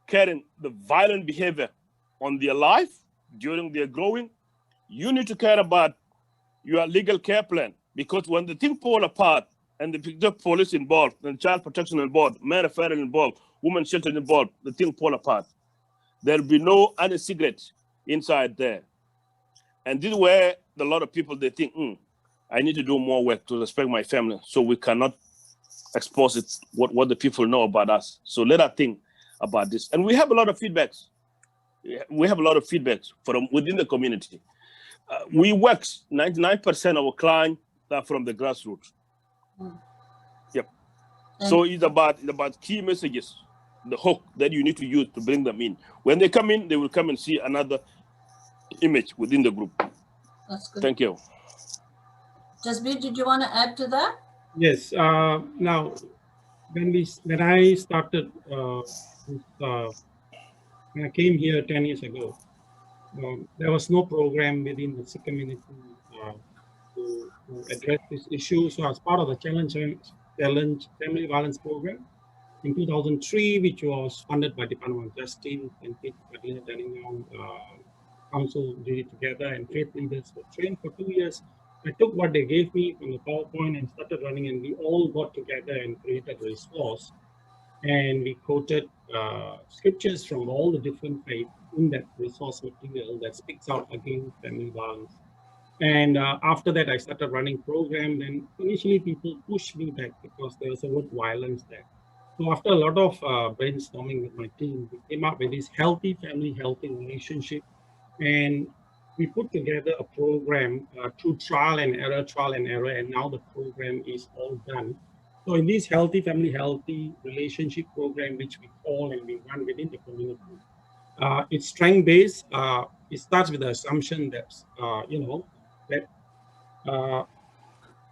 carry the violent behavior on their life during their growing, you need to care about your legal care plan. Because when the thing fall apart and the police involved, and child protection involved, man referral involved, women shelter involved, the thing fall apart. There'll be no any cigarette inside there. And this is where a lot of people, they think, I need to do more work to respect my family, so we cannot expose it, what the people know about us. So let us think about this. And we have a lot of feedbacks. We have a lot of feedbacks from within the community. We work, 99% of our clients are from the grassroots. Yep. So it's about key messages, the hook that you need to use to bring them in. When they come in, they will come and see another image within the group. That's good. Thank you. Jasbir, did you want to add to that? Yes. Now, when I started, when I came here 10 years ago, there was no program within the Sikh community to address this issue. So as part of the Challenge Family Violence Program in 2003, which was funded by Department of Justice and Council did it together, and faith leaders were trained for 2 years. I took what they gave me from the PowerPoint and started running, and we all got together and created a resource. And we quoted scriptures from all the different faiths in that resource material that speaks out against family violence. And after that, I started running programs, and initially people pushed me back because there was a word violence there. So after a lot of brainstorming with my team, we came up with this healthy family, healthy relationship. And we put together a program through trial and error, and now the program is all done. So in this healthy family, healthy relationship program, which we call and we run within the community, it's strength-based. It starts with the assumption that,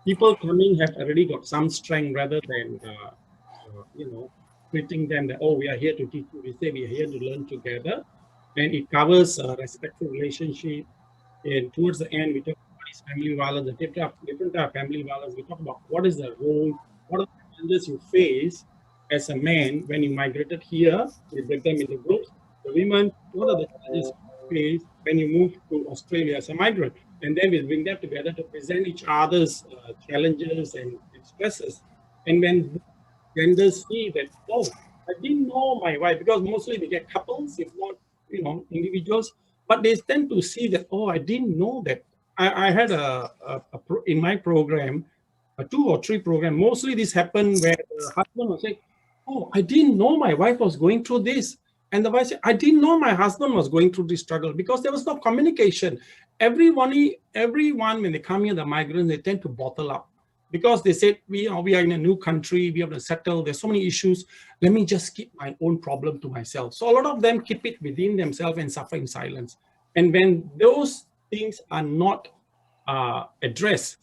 people coming have already got some strength rather than, treating them that, oh, we are here to teach you. We say we are here to learn together. And it covers respectful relationship. And towards the end, we talk about what is family violence, the different type of family violence. We talk about what is the role, what are the challenges you face as a man when you migrated here. We break them into groups. The women, what are the challenges you face when you move to Australia as a migrant? And then we bring them together to present each other's challenges and stresses. And when genders see that, oh, I didn't know my wife, because mostly they get couples, if not, individuals, but they tend to see that, oh, I didn't know that. I had in my program, 2 or 3 program, mostly this happened where the husband was saying, oh, I didn't know my wife was going through this. And the wife said, I didn't know my husband was going through this struggle, because there was no communication. Everyone, when they come here, the migrants, they tend to bottle up, because they said, we are in a new country, we have to settle, there's so many issues, let me just keep my own problem to myself. So a lot of them keep it within themselves and suffer in silence. And when those things are not addressed,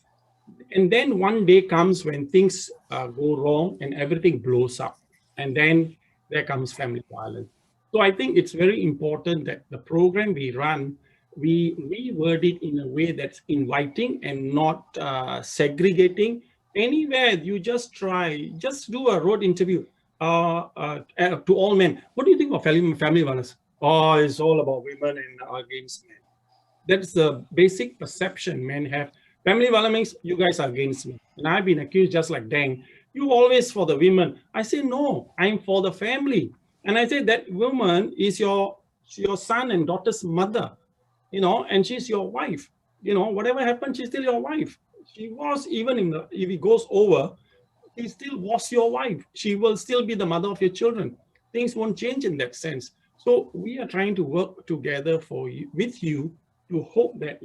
and then one day comes when things go wrong and everything blows up, and then there comes family violence. So I think it's very important that the program we run, we reword it in a way that's inviting and not segregating. Anywhere you just do a road interview to all men. What do you think of family violence? Oh, it's all about women and against men. That's the basic perception men have. Family violence means you guys are against me. And I've been accused just like Deng. You always for the women. I say, no, I'm for the family. And I say that woman is your son and daughter's mother, and she's your wife. Whatever happened, she's still your wife. She was, even if it goes over, she still was your wife. She will still be the mother of your children. Things won't change in that sense. So we are trying to work together with you to hope that,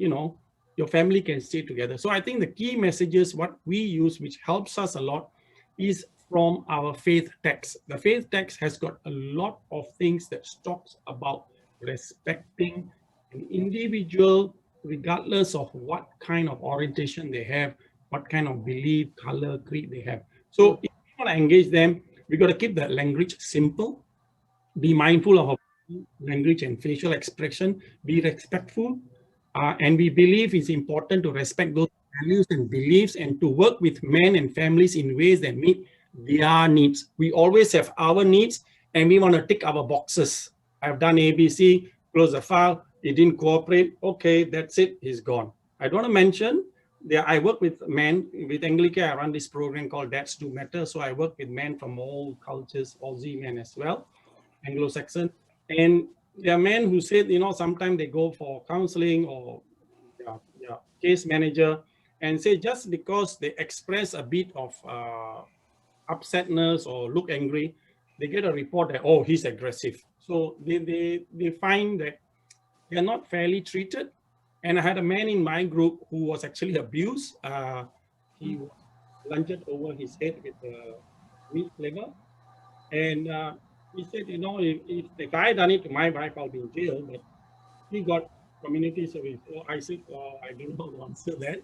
your family can stay together. So I think the key messages, what we use, which helps us a lot, is from our faith text. The faith text has got a lot of things that talks about respecting an individual, regardless of what kind of orientation they have, what kind of belief, color, creed they have. So if we want to engage them, we got to keep the language simple, be mindful of our language and facial expression, be respectful, and we believe it's important to respect those values and beliefs and to work with men and families in ways that meet their needs. We always have our needs and we want to tick our boxes. I've done ABC, close the file, he didn't cooperate, okay, that's it, he's gone. I don't want to mention, I work with men, with Anglican, I run this program called Dads Do Matter, so I work with men from all cultures, Aussie men as well, Anglo-Saxon, and there are men who said, sometimes they go for counseling or case manager and say just because they express a bit of upsetness or look angry, they get a report that, oh, he's aggressive. So they find that they're not fairly treated. And I had a man in my group who was actually abused. He was lunged over his head with a meat cleaver. And he said, if the guy done it to my wife, I'll be in jail. But he got community service. So I said, I don't know how to answer that.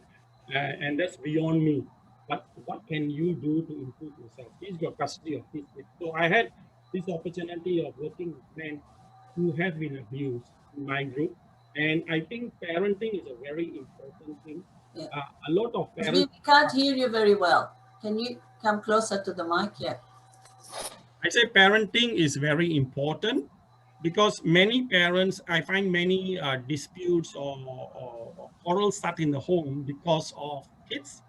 And that's beyond me. But what can you do to improve yourself? He's got custody of his kids. So I had this opportunity of working with men who have been abused in my group. And I think parenting is a very important thing. Yeah. A lot of parents... We can't hear you very well. Can you come closer to the mic? Yeah. I say parenting is very important because many parents, I find many disputes or quarrels start in the home because of kids,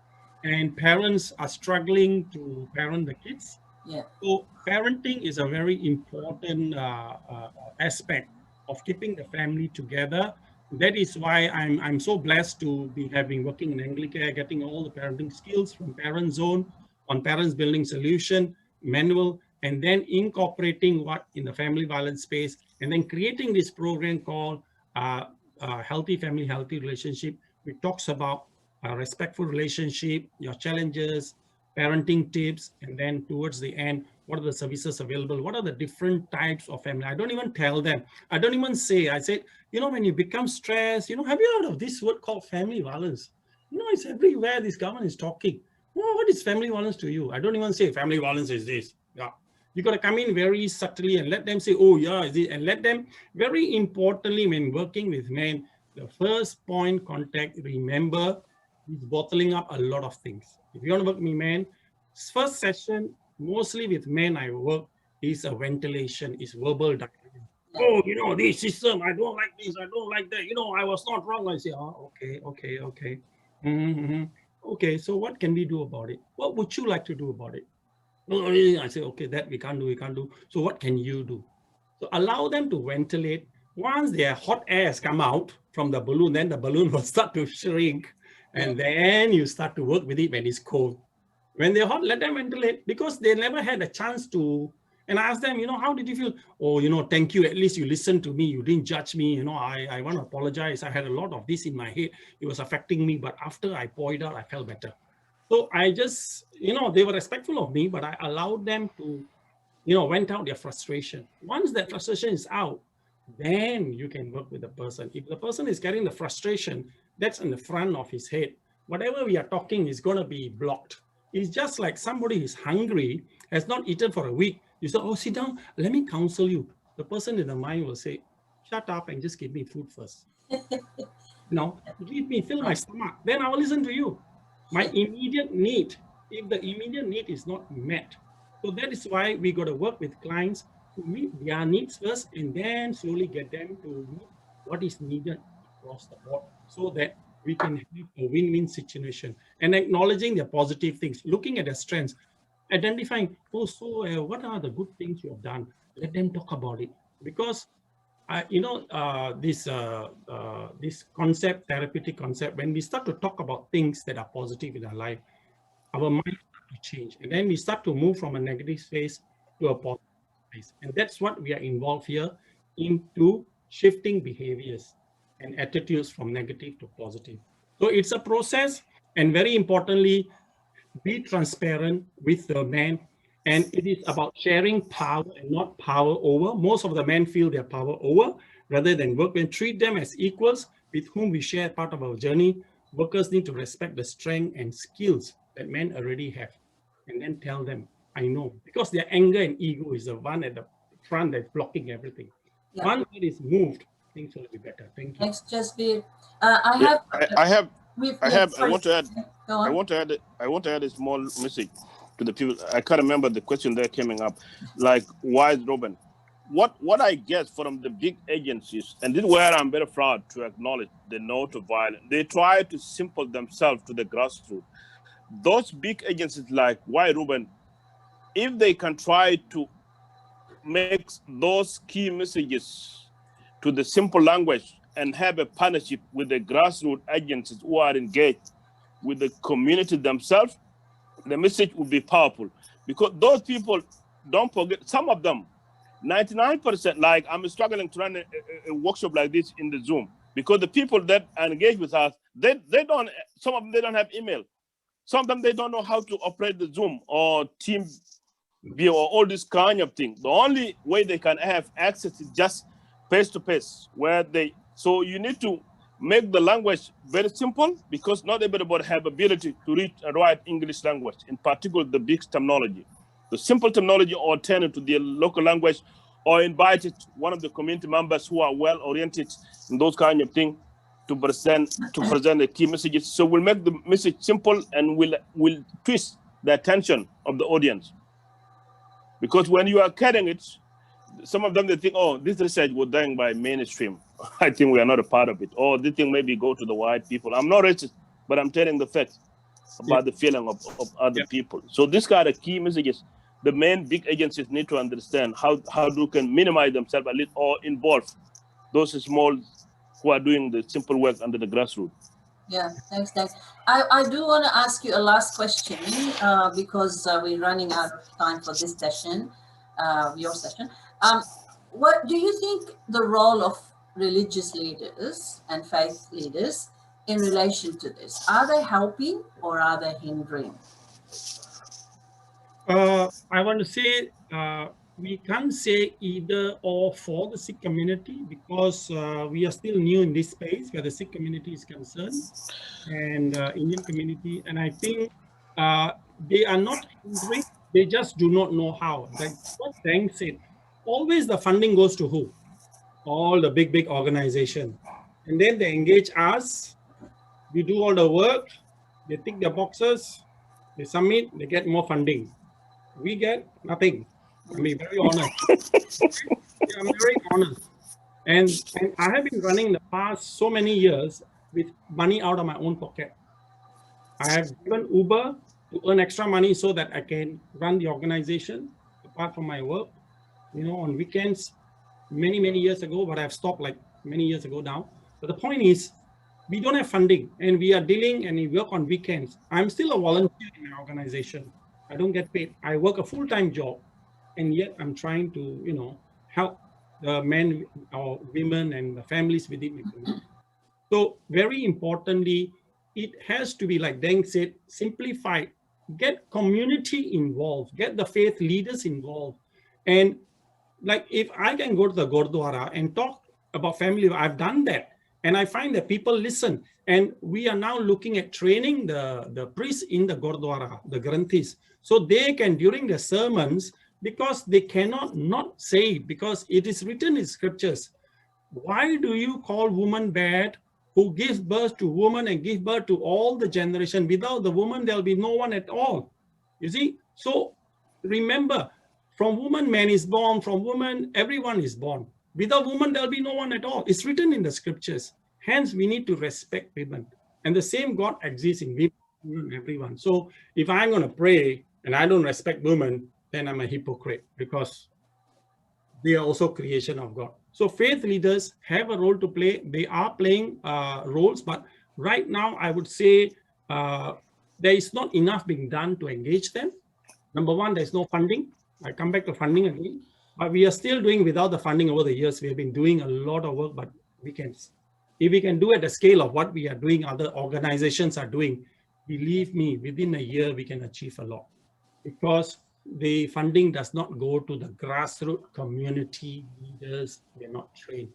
and parents are struggling to parent the kids. Yeah. So parenting is a very important aspect of keeping the family together. That is why I'm so blessed to be having working in Anglican, getting all the parenting skills from Parent Zone on Parents Building Solution manual, and then incorporating what in the family violence space, and then creating this program called Healthy Family, Healthy Relationship, which talks about a respectful relationship, your challenges, parenting tips, and then towards the end, what are the services available? What are the different types of family? I don't even tell them. I don't even say, I said, when you become stressed, have you heard of this word called family violence? It's everywhere this government is talking. What is family violence to you? I don't even say family violence is this. Yeah. You got to come in very subtly and let them say, oh yeah, is it? And let them, very importantly, when working with men, the first point contact, remember, is bottling up a lot of things. If you want to work with men, first session, mostly with men I work, is a ventilation, is verbal dialogue. Yeah. Oh, you know, this system, I don't like this, I don't like that. You know, I was not wrong. I say, oh, okay. Mm-hmm. Okay, so what can we do about it? What would you like to do about it? Oh, I say, okay, that we can't do. So what can you do? So allow them to ventilate. Once their hot air has come out from the balloon, then the balloon will start to shrink. And then you start to work with it when it's cold. When they're hot, let them ventilate, because they never had a chance to. And I asked them, you know, how did you feel? Oh, you know, thank you. At least you listened to me. You didn't judge me. You know, I want to apologize. I had a lot of this in my head. It was affecting me. But after I poured out, I felt better. So I just, you know, they were respectful of me, but I allowed them to, you know, vent out their frustration. Once that frustration is out, then you can work with the person. If the person is carrying the frustration, that's in the front of his head. Whatever we are talking is going to be blocked. It's just like somebody is hungry, has not eaten for a week. You say, oh, sit down, let me counsel you. The person in the mind will say, shut up and just give me food first. No, give me, fill my stomach. Then I will listen to you. My immediate need, if the immediate need is not met. So that is why we got to work with clients to meet their needs first, and then slowly get them to meet what is needed across the board, so that we can have a win-win situation, and acknowledging their positive things, looking at their strengths, identifying, oh, so what are the good things you have done? Let them talk about it. Because you know, this concept, therapeutic concept, when we start to talk about things that are positive in our life, our mind start to change, and then we start to move from a negative space to a positive space. And that's what we are involved here, into shifting behaviors and attitudes from negative to positive. So it's a process, and very importantly, be transparent with the men. And it is about sharing power and not power over. Most of the men feel their power over rather than work and treat them as equals with whom we share part of our journey. Workers need to respect the strength and skills that men already have, and then tell them, I know, because their anger and ego is the one at the front that's blocking everything. Yeah. Once it is moved, things will be better. Thank you. Thanks, Jasbir. I want to add. I want to add a small message to the people. I can't remember the question there coming up. Like, why is Robin? What I guess from the big agencies, and this is where I'm very proud to acknowledge the no to violence. They try to simple themselves to the grassroots. Those big agencies like Why Ruben, if they can try to make those key messages to the simple language and have a partnership with the grassroots agencies who are engaged with the community themselves, the message would be powerful. Because those people, don't forget, some of them, 99%, like I'm struggling to run a workshop like this in the Zoom, because the people that are engaged with us, they don't, some of them, they don't have email. Some of them, they don't know how to operate the Zoom or Team View or all this kind of thing. The only way they can have access is just face-to-face, where they, so you need to make the language very simple, because not everybody have ability to read and write English language, in particular the big terminology. The simple terminology, or turn it to the local language, or invited one of the community members who are well oriented in those kind of things to present the key messages. So we'll make the message simple, and we'll twist the attention of the audience. Because when you are carrying it, some of them, they think, oh, this research was done by mainstream. I think we are not a part of it. Or this thing maybe go to the white people. I'm not racist, but I'm telling the facts about the feeling of other people. So these kind of key messages, the main big agencies need to understand how they can minimize themselves a little, or involve those small who are doing the simple work under the grassroots. Yeah, thanks. I do want to ask you a last question, because we're running out of time for this session, your session. What do you think the role of religious leaders and faith leaders in relation to this? Are they helping or are they hindering? I want to say we can't say either or for the Sikh community, because we are still new in this space where the Sikh community is concerned, and Indian community. And I think they are not hindering, they just do not know how. Like what Deng said, always the funding goes to who? All the big organization. And then they engage us, we do all the work, they tick their boxes, they submit, they get more funding. We get nothing. I mean, very honest. I'm very honest. And I have been running the past so many years with money out of my own pocket. I have given Uber to earn extra money so that I can run the organization apart from my work, on weekends, many years ago, but I've stopped like many years ago now. But the point is, we don't have funding and we are dealing and we work on weekends. I'm still a volunteer in my organization. I don't get paid. I work a full-time job, and yet I'm trying to, help the men or women and the families within the community. So very importantly, it has to be, like Deng said, simplified. Get community involved, get the faith leaders involved. And like if I can go to the Gurdwara and talk about family, I've done that. And I find that people listen. And we are now looking at training the priests in the Gurdwara, the Granthis, so they can, during the sermons, because they cannot not say it, because it is written in scriptures. Why do you call woman bad who gives birth to woman and give birth to all the generation? Without the woman, there'll be no one at all. You see? So remember, from woman, man is born. From woman, everyone is born. Without woman, there'll be no one at all. It's written in the scriptures. Hence, we need to respect women. And the same God exists in women, everyone. So if I'm going to pray and I don't respect women, then I'm a hypocrite, because they are also creation of God. So faith leaders have a role to play. They are playing roles, but right now I would say there is not enough being done to engage them. Number one, there's no funding. I come back to funding again, but we are still doing without the funding over the years. We have been doing a lot of work, but if we can do at the scale of what we are doing, other organizations are doing, believe me, within a year, we can achieve a lot, because the funding does not go to the grassroots community leaders. They're not trained.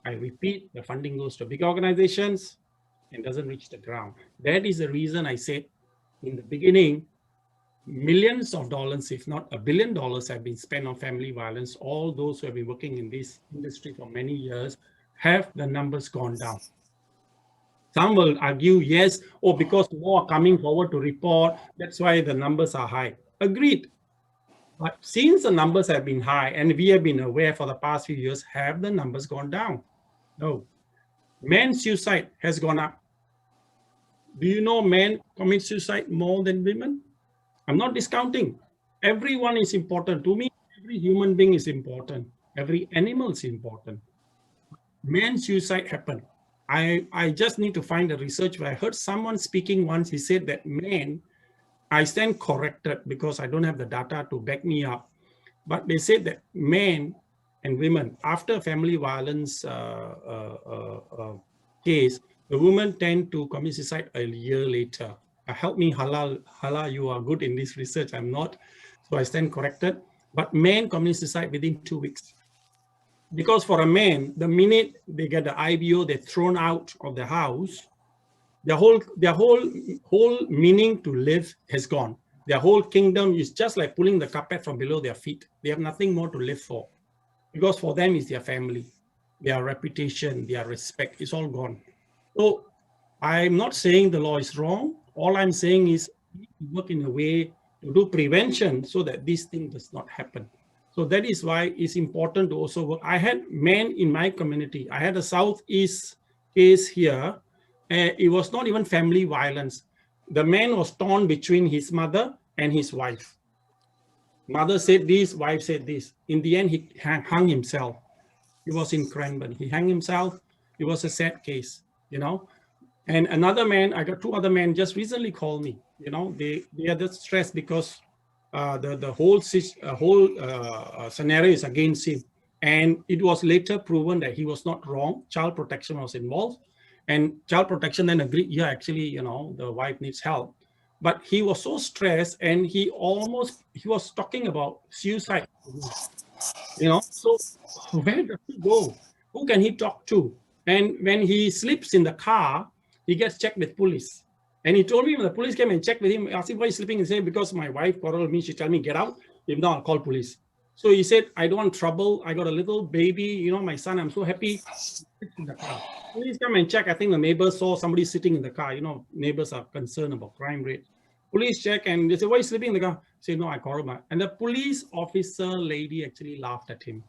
I repeat, the funding goes to big organizations and doesn't reach the ground. That is the reason I said in the beginning, millions of dollars, if not $1 billion, have been spent on family violence. All those who have been working in this industry for many years, have the numbers gone down? Some will argue, yes, because more are coming forward to report, that's why the numbers are high. Agreed. But since the numbers have been high, and we have been aware for the past few years, have the numbers gone down? No. Men's suicide has gone up. Do you know men commit suicide more than women? I'm not discounting. Everyone is important. To me, every human being is important. Every animal is important. Men's suicide happen. I just need to find the research where I heard someone speaking once. He said that men, I stand corrected because I don't have the data to back me up, but they said that men and women, after family violence case, the women tend to commit suicide a year later. Help me, Hala, you are good in this research. I'm not, so I stand corrected. But men commit suicide within 2 weeks. Because for a man, the minute they get the IBO, they're thrown out of the house, their whole meaning to live has gone. Their whole kingdom is just like pulling the carpet from below their feet. They have nothing more to live for, because for them is their family, their reputation, their respect is all gone. So I'm not saying the law is wrong. All I'm saying is work in a way to do prevention so that this thing does not happen. So that is why it's important to also work. I had men in my community. I had a Southeast case here. It was not even family violence. The man was torn between his mother and his wife. Mother said this, wife said this. In the end, he hung himself. He was in Cranbourne. He hung himself. It was a sad case, And another man, I got 2 other men just recently called me. They are just stressed because the whole scenario is against him. And it was later proven that he was not wrong. Child protection was involved. And child protection then agreed, yeah, actually, the wife needs help. But he was so stressed, and he was talking about suicide. So where does he go? Who can he talk to? And when he sleeps in the car, he gets checked with police. And he told me when the police came and checked with him, asked him why he's sleeping, he said, because my wife quarreled me, she told me, get out. If not, I'll call police. So he said, I don't want trouble. I got a little baby, my son, I'm so happy. In the car. Police come and check. I think the neighbors saw somebody sitting in the car. Neighbors are concerned about crime rate. Police check and they say, why are you sleeping in the car? Say, no, I quarreled. And the police officer lady actually laughed at him.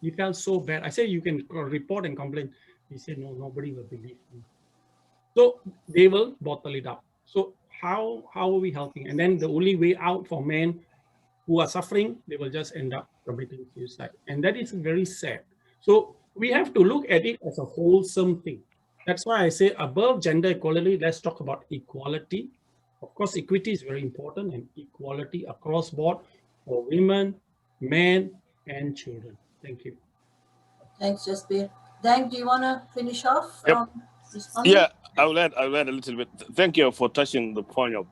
He felt so bad. I said, you can report and complain. He said, no, nobody will believe me. So they will bottle it up. So how are we helping? And then the only way out for men who are suffering, they will just end up committing suicide. And that is very sad. So we have to look at it as a wholesome thing. That's why I say above gender equality, let's talk about equality. Of course, equity is very important, and equality across board for women, men, and children. Thank you. Thanks, Jasbir. Deng, do you want to finish off? Yep. Responding? Yeah, I'll add a little bit. Thank you for touching the point of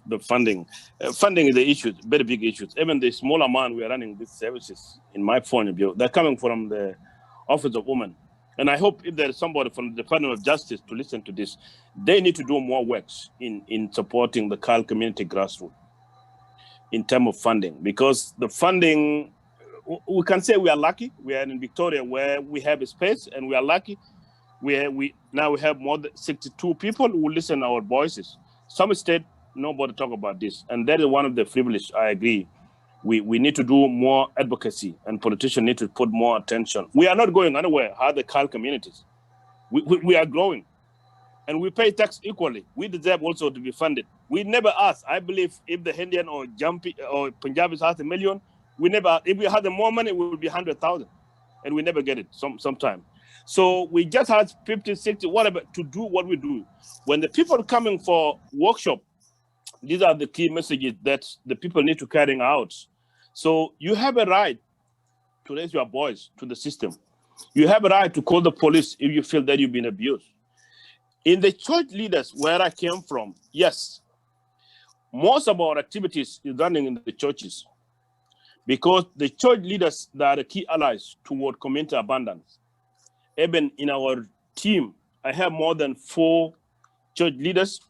the funding. Funding is the issue, very big issues. Even the small amount we are running these services, in my point of view, they're coming from the Office of Women. And I hope if there is somebody from the Department of Justice to listen to this, they need to do more works in supporting the CAL community grassroots in terms of funding, because the funding, we can say we are lucky. We are in Victoria where we have a space, and we are lucky. We now have more than 62 people who listen to our voices. Some state, nobody talk about this, and that is one of the privilege. I agree. We need to do more advocacy, and politicians need to put more attention. We are not going anywhere. How the CAL communities, we are growing, and we pay tax equally. We deserve also to be funded. We never ask. I believe if the Indian or Jampi or Punjabis has $1 million, we never. If we had more money, it would be 100,000, and we never get it. Sometime. So we just had 50, 60, whatever, to do what we do. When the people coming for workshop, these are the key messages that the people need to carry out. So you have a right to raise your voice to the system. You have a right to call the police if you feel that you've been abused. In the church leaders where I came from, yes, most of our activities is running in the churches, because the church leaders, they are the key allies toward community abundance. Even in our team, I have more than 4 church leaders.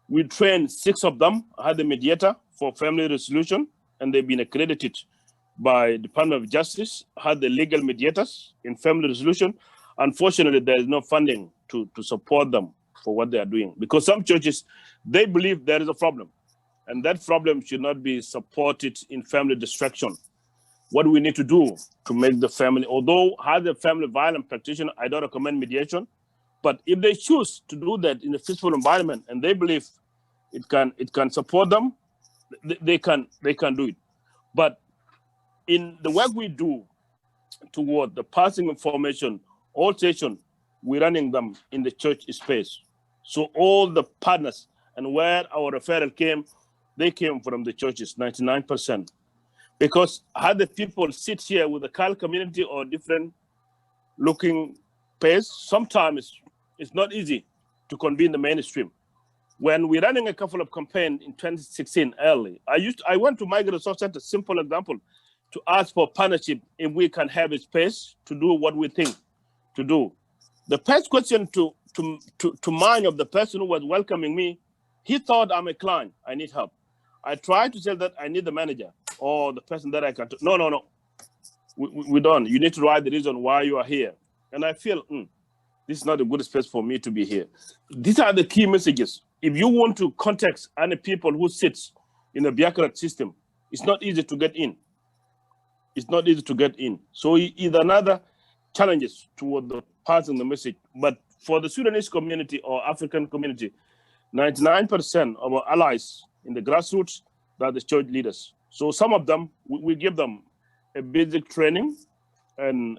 We trained 6 of them. I had a mediator for family resolution, and they've been accredited by Department of Justice. I had the legal mediators in family resolution. Unfortunately, there is no funding to support them for what they are doing, because some churches, they believe there is a problem, and that problem should not be supported in family destruction. What we need to do to make the family, although as a family violence practitioner, I don't recommend mediation, but if they choose to do that in a peaceful environment and they believe it can support them, they can do it. But in the work we do toward the passing information, all sessions, we're running them in the church space. So all the partners and where our referral came, they came from the churches, 99%. Because had the people sit here with the CAL community or different looking place, sometimes it's not easy to convene the mainstream. When we're running a couple of campaigns in 2016 early, I went to Migrant Resource Center, simple example, to ask for partnership if we can have a space to do what we think to do. The first question to mind of the person who was welcoming me, he thought I'm a client, I need help. I tried to tell that I need the manager or the person that I can. No. We don't. You need to write the reason why you are here. And I feel this is not a good space for me to be here. These are the key messages. If you want to contact any people who sits in the bureaucrat system, it's not easy to get in. It's not easy to get in. So it's another challenges toward the passing the message. But for the Sudanese community or African community, 99% of our allies in the grassroots are the church leaders. So some of them, we give them a basic training, and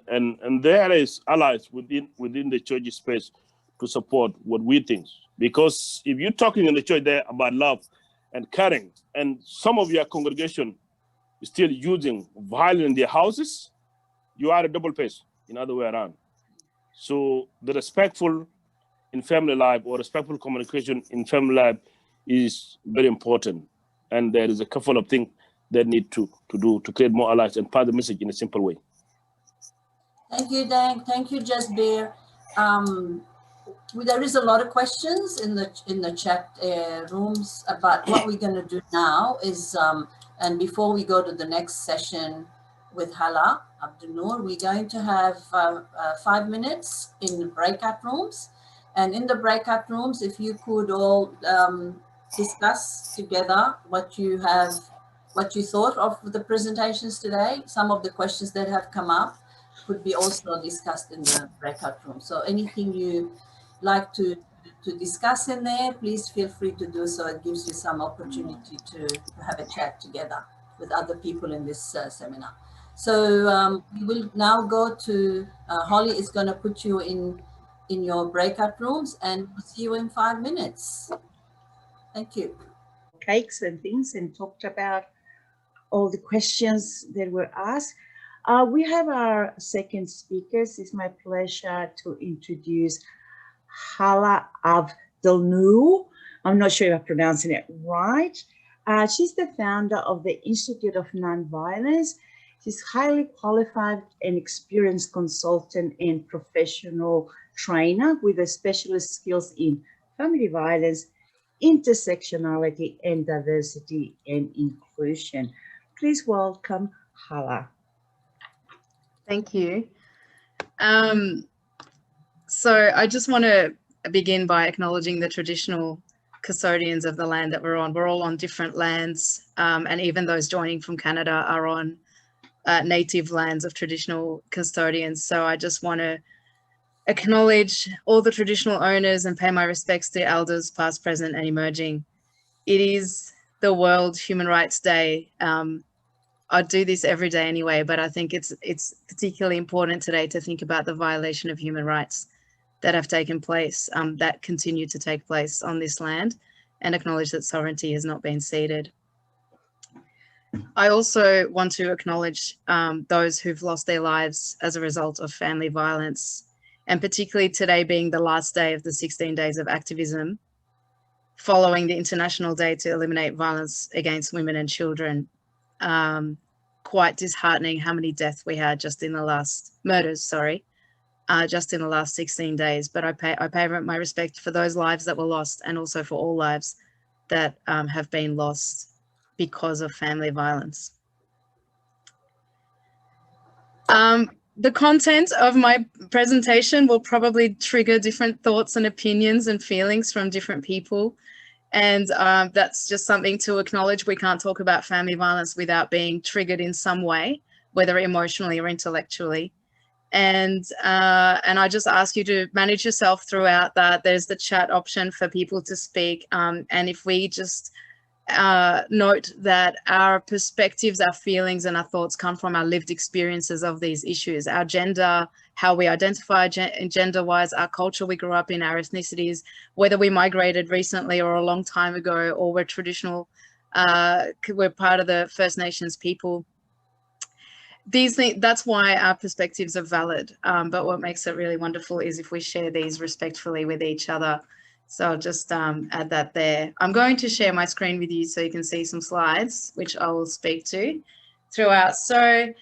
there is allies within the church space to support what we think. Because if you're talking in the church there about love and caring, and some of your congregation is still using violence in their houses, you are a double pace, in other way around. So the respectful in family life or respectful communication in family life is very important. And there is a couple of things that need to do to create more allies and pass the message in a simple way. Thank you, Deng. Thank you, Jasbir. There is a lot of questions in the chat rooms about what we're going to do now is, and before we go to the next session with Hala Abdunnoor, we're going to have 5 minutes in the breakout rooms. And in the breakout rooms, if you could all discuss together what you have what you thought of the presentations today. Some of the questions that have come up could be also discussed in the breakout room. So anything you like to discuss in there, please feel free to do so. It gives you some opportunity to have a chat together with other people in this seminar. So we will now go to, Holly is going to put you in your breakout rooms, and we'll see you in 5 minutes. Thank you. Cakes and things, and talked about all the questions that were asked. We have our second speakers. It's my pleasure to introduce Hala Abdelnour. I'm not sure if I'm pronouncing it right. She's the founder of the Institute of Nonviolence. She's highly qualified and experienced consultant and professional trainer with a specialist skills in family violence, intersectionality, and diversity and inclusion. Please welcome Hala. Thank you. So I just want to begin by acknowledging the traditional custodians of the land that we're on. We're all on different lands, and even those joining from Canada are on native lands of traditional custodians. So I just want to acknowledge all the traditional owners and pay my respects to elders past, present, and emerging. It is the World Human Rights Day. I do this every day anyway, but I think it's particularly important today to think about the violation of human rights that have taken place, that continue to take place on this land, and acknowledge that sovereignty has not been ceded. I also want to acknowledge those who've lost their lives as a result of family violence, and particularly today being the last day of the 16 days of activism, following the International Day to Eliminate Violence Against Women and Children. Quite disheartening how many deaths we had just in the last, just in the last 16 days. But I pay my respect for those lives that were lost, and also for all lives that have been lost because of family violence. The content of my presentation will probably trigger different thoughts and opinions and feelings from different people. And that's just something to acknowledge. We can't talk about family violence without being triggered in some way, whether emotionally or intellectually. And I just ask you to manage yourself throughout that. There's the chat option for people to speak. And if we just note that our perspectives, our feelings, and our thoughts come from our lived experiences of these issues, our gender, how we identify gender-wise, our culture we grew up in, our ethnicities, whether we migrated recently or a long time ago, or we're traditional, we're part of the First Nations people. These things, that's why our perspectives are valid. But what makes it really wonderful is if we share these respectfully with each other. So I'll just add that there. I'm going to share my screen with you so you can see some slides, which I will speak to throughout. So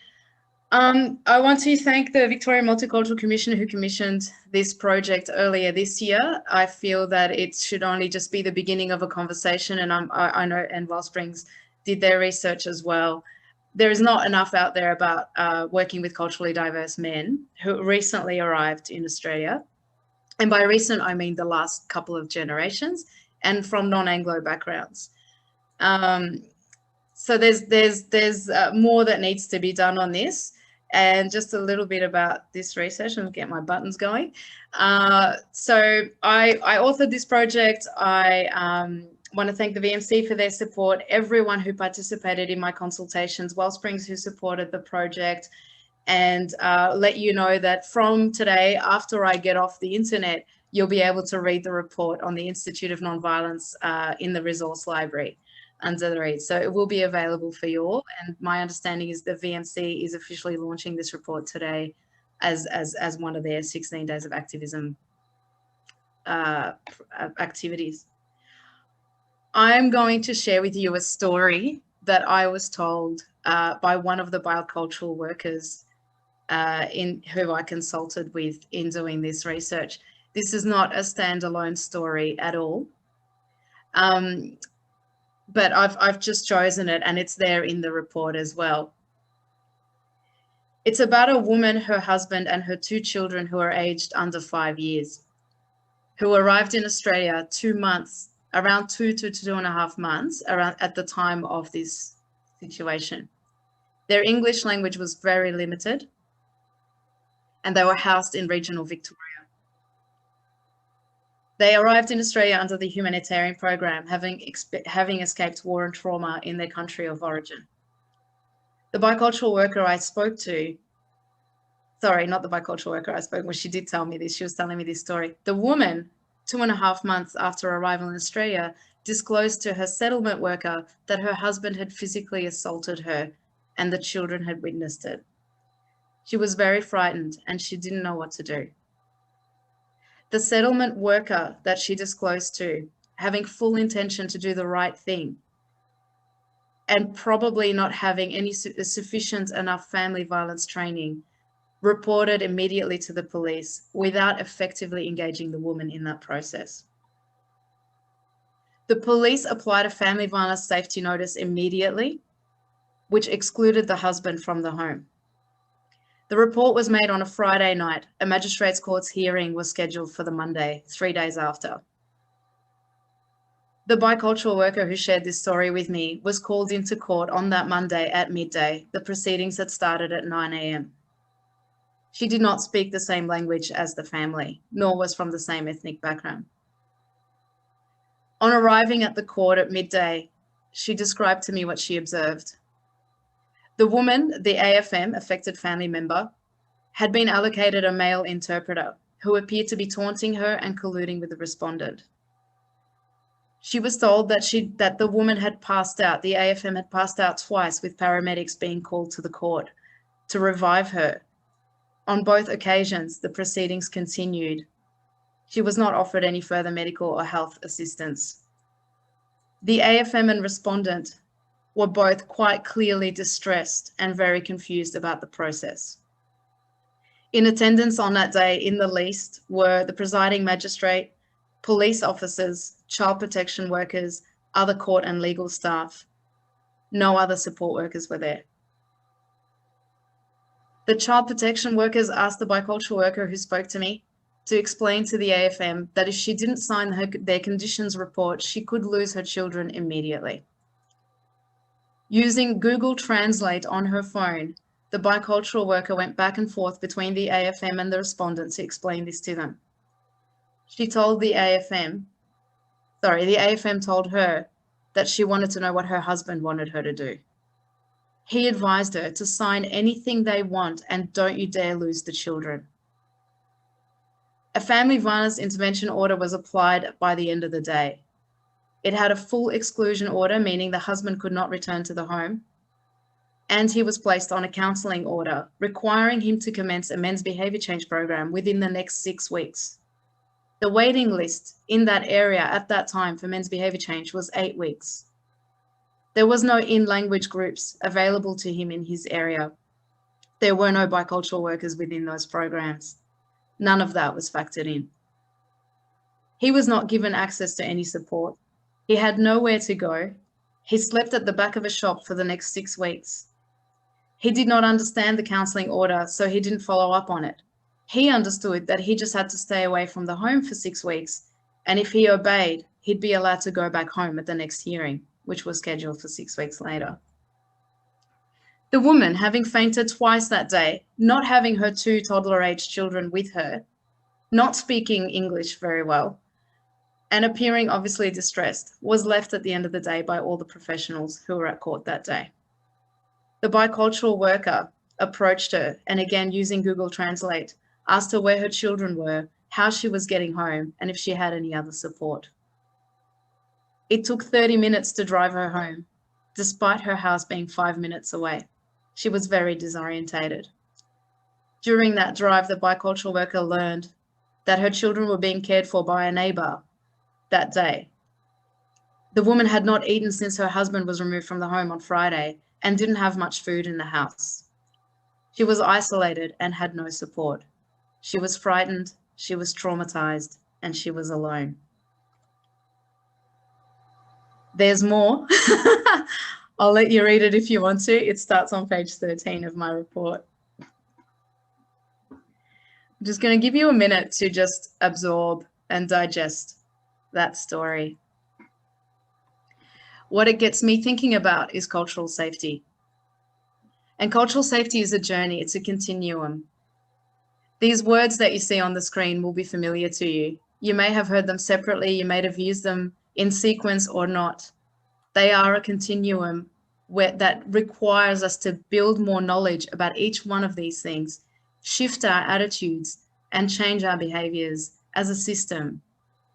I want to thank the Victorian Multicultural Commission who commissioned this project earlier this year. I feel that it should only just be the beginning of a conversation, and I know, and Wellsprings did their research as well. There is not enough out there about working with culturally diverse men who recently arrived in Australia. And by recent, I mean the last couple of generations, and from non-Anglo backgrounds. So there's more that needs to be done on this. And just a little bit about this research, and get my buttons going. So I authored this project. I want to thank the VMC for their support, everyone who participated in my consultations, Wellsprings who supported the project, and let you know that from today, after I get off the internet, you'll be able to read the report on the Institute of Nonviolence in the resource library under the read. So it will be available for you all. And my understanding is the VMC is officially launching this report today as one of their 16 days of activism activities. I'm going to share with you a story that I was told by one of the bicultural workers who I consulted with in doing this research. This is not a standalone story at all. But I've just chosen it, and it's there in the report as well. It's about a woman, her husband, and her 2 children who are aged under 5 years, who arrived in Australia 2 months, around 2 to 2.5 months, around at the time of this situation. Their English language was very limited, and they were housed in regional Victoria. They arrived in Australia under the humanitarian program, having escaped war and trauma in their country of origin. The bicultural worker I spoke to, sorry, not the bicultural worker I spoke to, she did tell me this, she was telling me this story. The woman, 2.5 months after arrival in Australia, disclosed to her settlement worker that her husband had physically assaulted her and the children had witnessed it. She was very frightened and she didn't know what to do. The settlement worker that she disclosed to, having full intention to do the right thing and probably not having any sufficient enough family violence training, reported immediately to the police without effectively engaging the woman in that process. The police applied a family violence safety notice immediately, which excluded the husband from the home. The report was made on a Friday night. A magistrate's court's hearing was scheduled for the Monday, 3 days after. The bicultural worker who shared this story with me was called into court on that Monday at midday. The proceedings had started at 9 a.m. She did not speak the same language as the family, nor was from the same ethnic background. On arriving at the court at midday, she described to me what she observed. The woman, the AFM, affected family member, had been allocated a male interpreter who appeared to be taunting her and colluding with the respondent. She was told that the woman had passed out, the AFM had passed out twice with paramedics being called to the court to revive her. On both occasions, the proceedings continued. She was not offered any further medical or health assistance. The AFM and respondent were both quite clearly distressed and very confused about the process. In attendance on that day, in the least, were the presiding magistrate, police officers, child protection workers, other court and legal staff. No other support workers were there. The child protection workers asked the bicultural worker who spoke to me to explain to the AFM that if she didn't sign their conditions report, she could lose her children immediately. Using Google Translate on her phone, the bicultural worker went back and forth between the AFM and the respondent to explain this to them. She told the AFM told her that she wanted to know what her husband wanted her to do. He advised her to sign anything they want and don't you dare lose the children. A family violence intervention order was applied by the end of the day. It had a full exclusion order, meaning the husband could not return to the home, and he was placed on a counselling order, requiring him to commence a men's behaviour change program within the next 6 weeks. The waiting list in that area at that time for men's behaviour change was 8 weeks. There was no in-language groups available to him in his area. There were no bicultural workers within those programs. None of that was factored in. He was not given access to any support. He had nowhere to go. He slept at the back of a shop for the next 6 weeks. He did not understand the counselling order, so he didn't follow up on it. He understood that he just had to stay away from the home for 6 weeks, and if he obeyed, he'd be allowed to go back home at the next hearing, which was scheduled for 6 weeks later. The woman, having fainted twice that day, not having her 2 toddler-aged children with her, not speaking English very well, and appearing obviously distressed, was left at the end of the day by all the professionals who were at court that day. The bicultural worker approached her and, again using Google Translate, asked her where her children were, how she was getting home, and if she had any other support. It took 30 minutes to drive her home, despite her house being 5 minutes away. She was very disorientated. During that drive, the bicultural worker learned that her children were being cared for by a neighbour that day. The woman had not eaten since her husband was removed from the home on Friday and didn't have much food in the house. She was isolated and had no support. She was frightened, she was traumatized, and she was alone. There's more. I'll let you read it if you want to. It starts on page 13 of my report. I'm just going to give you a minute to just absorb and digest that story. what it gets me thinking about is cultural safety. And cultural safety is a journey, it's a continuum. These words that you see on the screen will be familiar to you. You may have heard them separately, you may have used them in sequence or not. They are a continuum that requires us to build more knowledge about each one of these things, shift our attitudes, and change our behaviors as a system,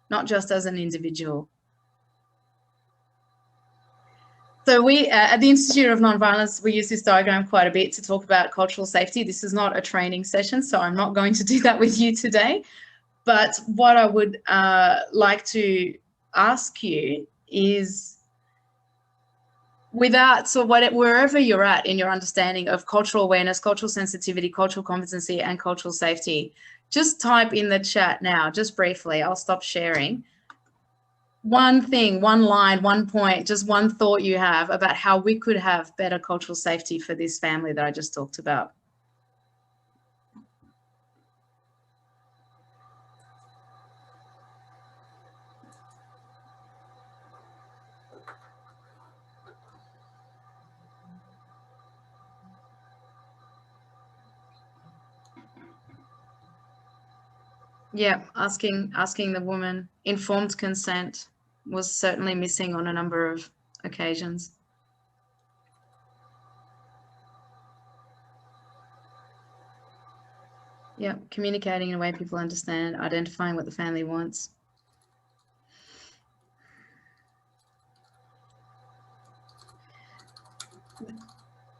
not just as an individual. So we, at the Institute of Nonviolence, we use this diagram quite a bit to talk about cultural safety. This is not a training session, so I'm not going to do that with you today. But what I would like to ask you is, wherever you're at in your understanding of cultural awareness, cultural sensitivity, cultural competency, and cultural safety, just type in the chat now, just briefly. I'll stop sharing. One thing, one line, one point, just one thought you have about how we could have better cultural safety for this family that I just talked about. Yeah, asking the woman. Informed consent was certainly missing on a number of occasions. Yeah, communicating in a way people understand, identifying what the family wants.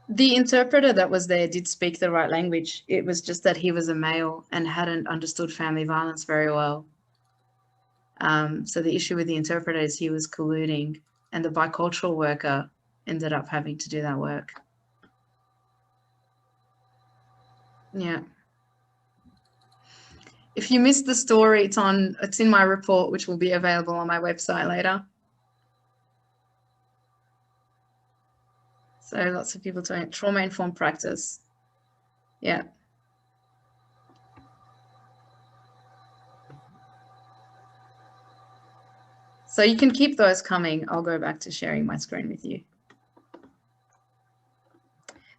The interpreter that was there did speak the right language. It was just that he was a male and hadn't understood family violence very well. So the issue with the interpreter is he was colluding, and the bicultural worker ended up having to do that work. Yeah. If you missed the story, it's in my report, which will be available on my website later. So lots of people doing trauma-informed practice. Yeah. So you can keep those coming. I'll go back to sharing my screen with you.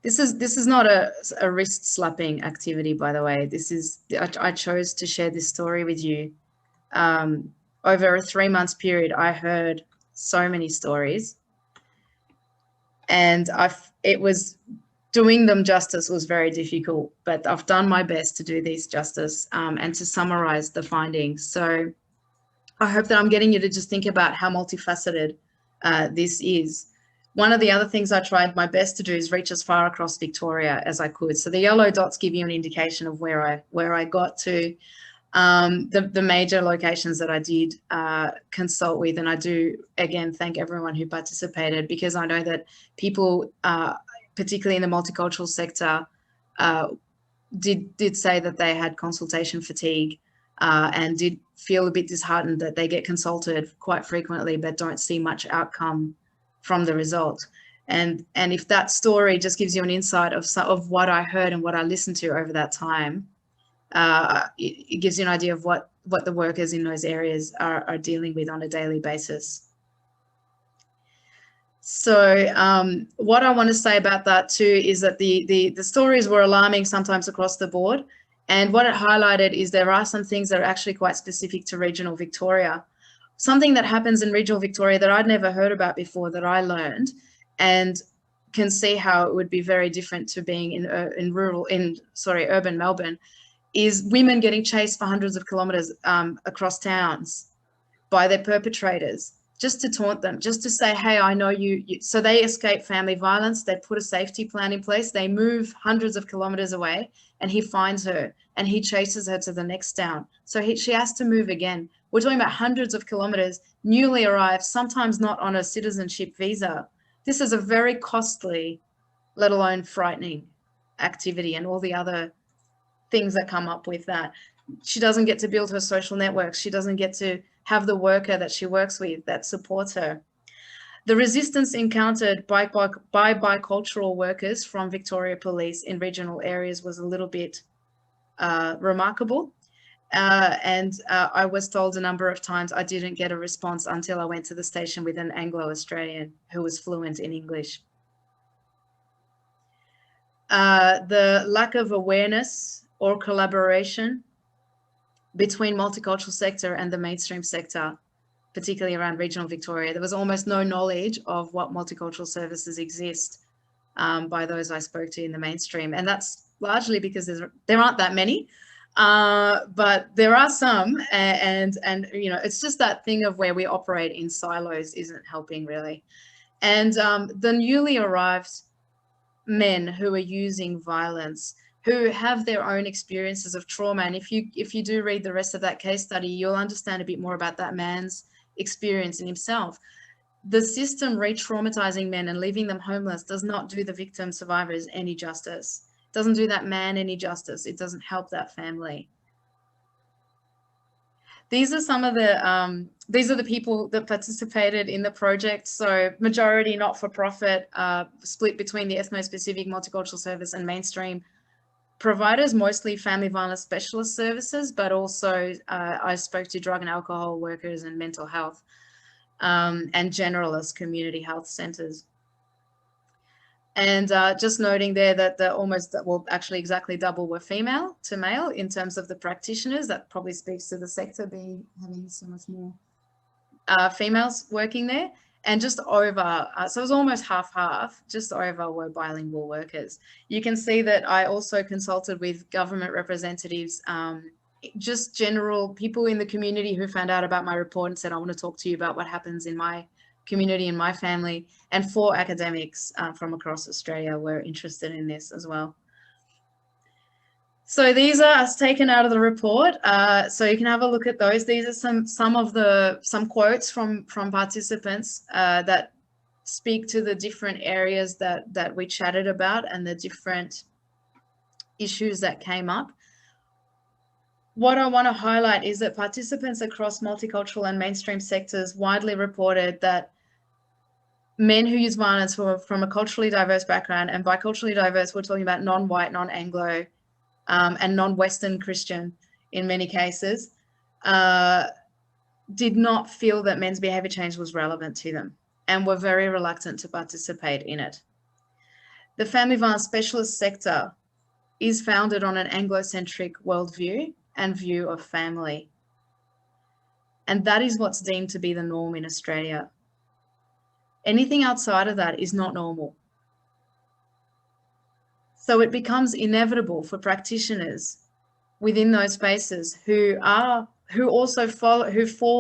This is not a wrist slapping activity, by the way. I chose to share this story with you. Over a 3-month period, I heard so many stories, and it was doing them justice was very difficult, but I've done my best to do these justice and to summarize the findings. So I hope that I'm getting you to just think about how multifaceted this is. One of the other things I tried my best to do is reach as far across Victoria as I could. So the yellow dots give you an indication of where I got to. The major locations that I did consult with, and I do again thank everyone who participated, because I know that people, particularly in the multicultural sector, did say that they had consultation fatigue and did feel a bit disheartened that they get consulted quite frequently but don't see much outcome from the result. And if that story just gives you an insight of what I heard and what I listened to over that time, it gives you an idea of what the workers in those areas are dealing with on a daily basis. So what I want to say about that too is that the stories were alarming sometimes across the board, and what it highlighted is there are some things that are actually quite specific to regional Victoria. Something that happens in regional Victoria that I'd never heard about before, that I learned, and can see how it would be very different to being in urban Melbourne, is women getting chased for hundreds of kilometres across towns by their perpetrators, just to taunt them, just to say, hey, I know you. So they escape family violence, they put a safety plan in place, they move hundreds of kilometres away, and he finds her and he chases her to the next town. So she has to move again. We're talking about hundreds of kilometres, newly arrived, sometimes not on a citizenship visa. This is a very costly, let alone frightening activity, and all the other things that come up with that. She doesn't get to build her social networks. She doesn't get to have the worker that she works with that supports her. The resistance encountered by bicultural workers from Victoria Police in regional areas was a little bit remarkable. I was told a number of times I didn't get a response until I went to the station with an Anglo-Australian who was fluent in English. The lack of awareness or collaboration between multicultural sector and the mainstream sector, particularly around regional Victoria. There was almost no knowledge of what multicultural services exist by those I spoke to in the mainstream. And that's largely because there aren't that many, but there are some. And you know, it's just that thing of where we operate in silos isn't helping really. And the newly arrived men who are using violence, who have their own experiences of trauma. And if you do read the rest of that case study, you'll understand a bit more about that man's experience in himself. The system re-traumatizing men and leaving them homeless does not do the victim survivors any justice. It doesn't do that man any justice. It doesn't help that family. These are some of the, these are the people that participated in the project. So majority not-for-profit, split between the ethno-specific multicultural service and mainstream providers, mostly family violence specialist services, but also I spoke to drug and alcohol workers and mental health and generalist community health centres. And just noting there that the almost, well, actually exactly double were female to male in terms of the practitioners. That probably speaks to the sector being having so much more females working there. And just over, so it was almost half-half, just over were bilingual workers. You can see that I also consulted with government representatives, just general people in the community who found out about my report and said, I want to talk to you about what happens in my community and my family, and 4 academics from across Australia were interested in this as well. So these are us taken out of the report. So you can have a look at those. These are some quotes from participants that speak to the different areas that we chatted about and the different issues that came up. What I want to highlight is that participants across multicultural and mainstream sectors widely reported that men who use violence who are from a culturally diverse background, and by culturally diverse, we're talking about non-white, non-Anglo, and non-Western Christian in many cases, did not feel that men's behaviour change was relevant to them and were very reluctant to participate in it. The family violence specialist sector is founded on an Anglo-centric worldview and view of family. And that is what's deemed to be the norm in Australia. Anything outside of that is not normal. So it becomes inevitable for practitioners within those spaces who fall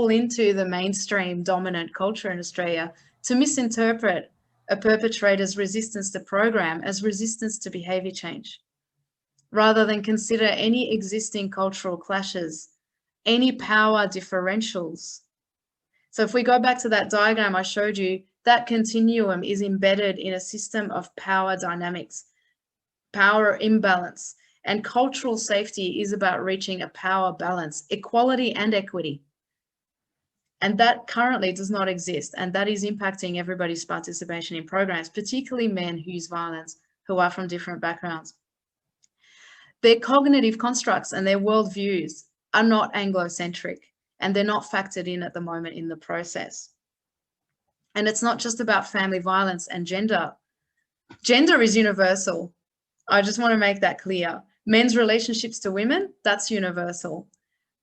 into the mainstream dominant culture in Australia to misinterpret a perpetrator's resistance to program as resistance to behaviour change, rather than consider any existing cultural clashes, any power differentials. So if we go back to that diagram I showed you, that continuum is embedded in a system of power dynamics, power imbalance, and cultural safety is about reaching a power balance, equality and equity. And that currently does not exist, and that is impacting everybody's participation in programs, particularly men who use violence, who are from different backgrounds. Their cognitive constructs and their worldviews are not Anglo-centric, and they're not factored in at the moment in the process. And it's not just about family violence and gender. Gender is universal. I just want to make that clear. Men's relationships to women, that's universal.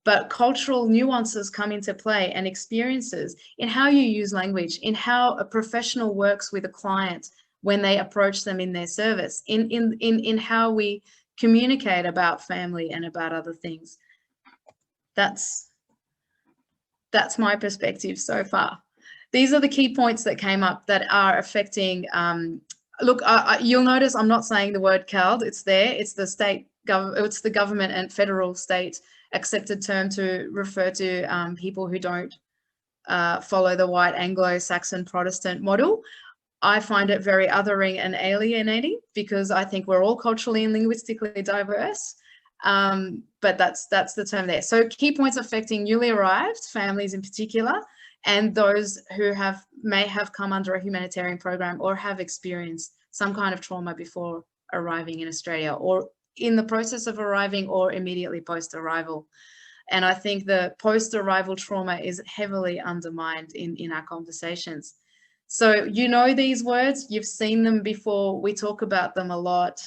But cultural nuances come into play, and experiences in how you use language, in how a professional works with a client when they approach them in their service, in how we communicate about family and about other things. That's my perspective so far. These are the key points that came up that are affecting, look, you'll notice I'm not saying the word CALD, it's there, it's the government and federal state accepted term to refer to people who don't follow the white Anglo-Saxon Protestant model. I find it very othering and alienating because I think we're all culturally and linguistically diverse, but that's the term there. So key points affecting newly arrived families in particular, and those who may have come under a humanitarian program or have experienced some kind of trauma before arriving in Australia, or in the process of arriving, or immediately post-arrival. And I think the post-arrival trauma is heavily undermined in our conversations. So you know these words, you've seen them before, we talk about them a lot.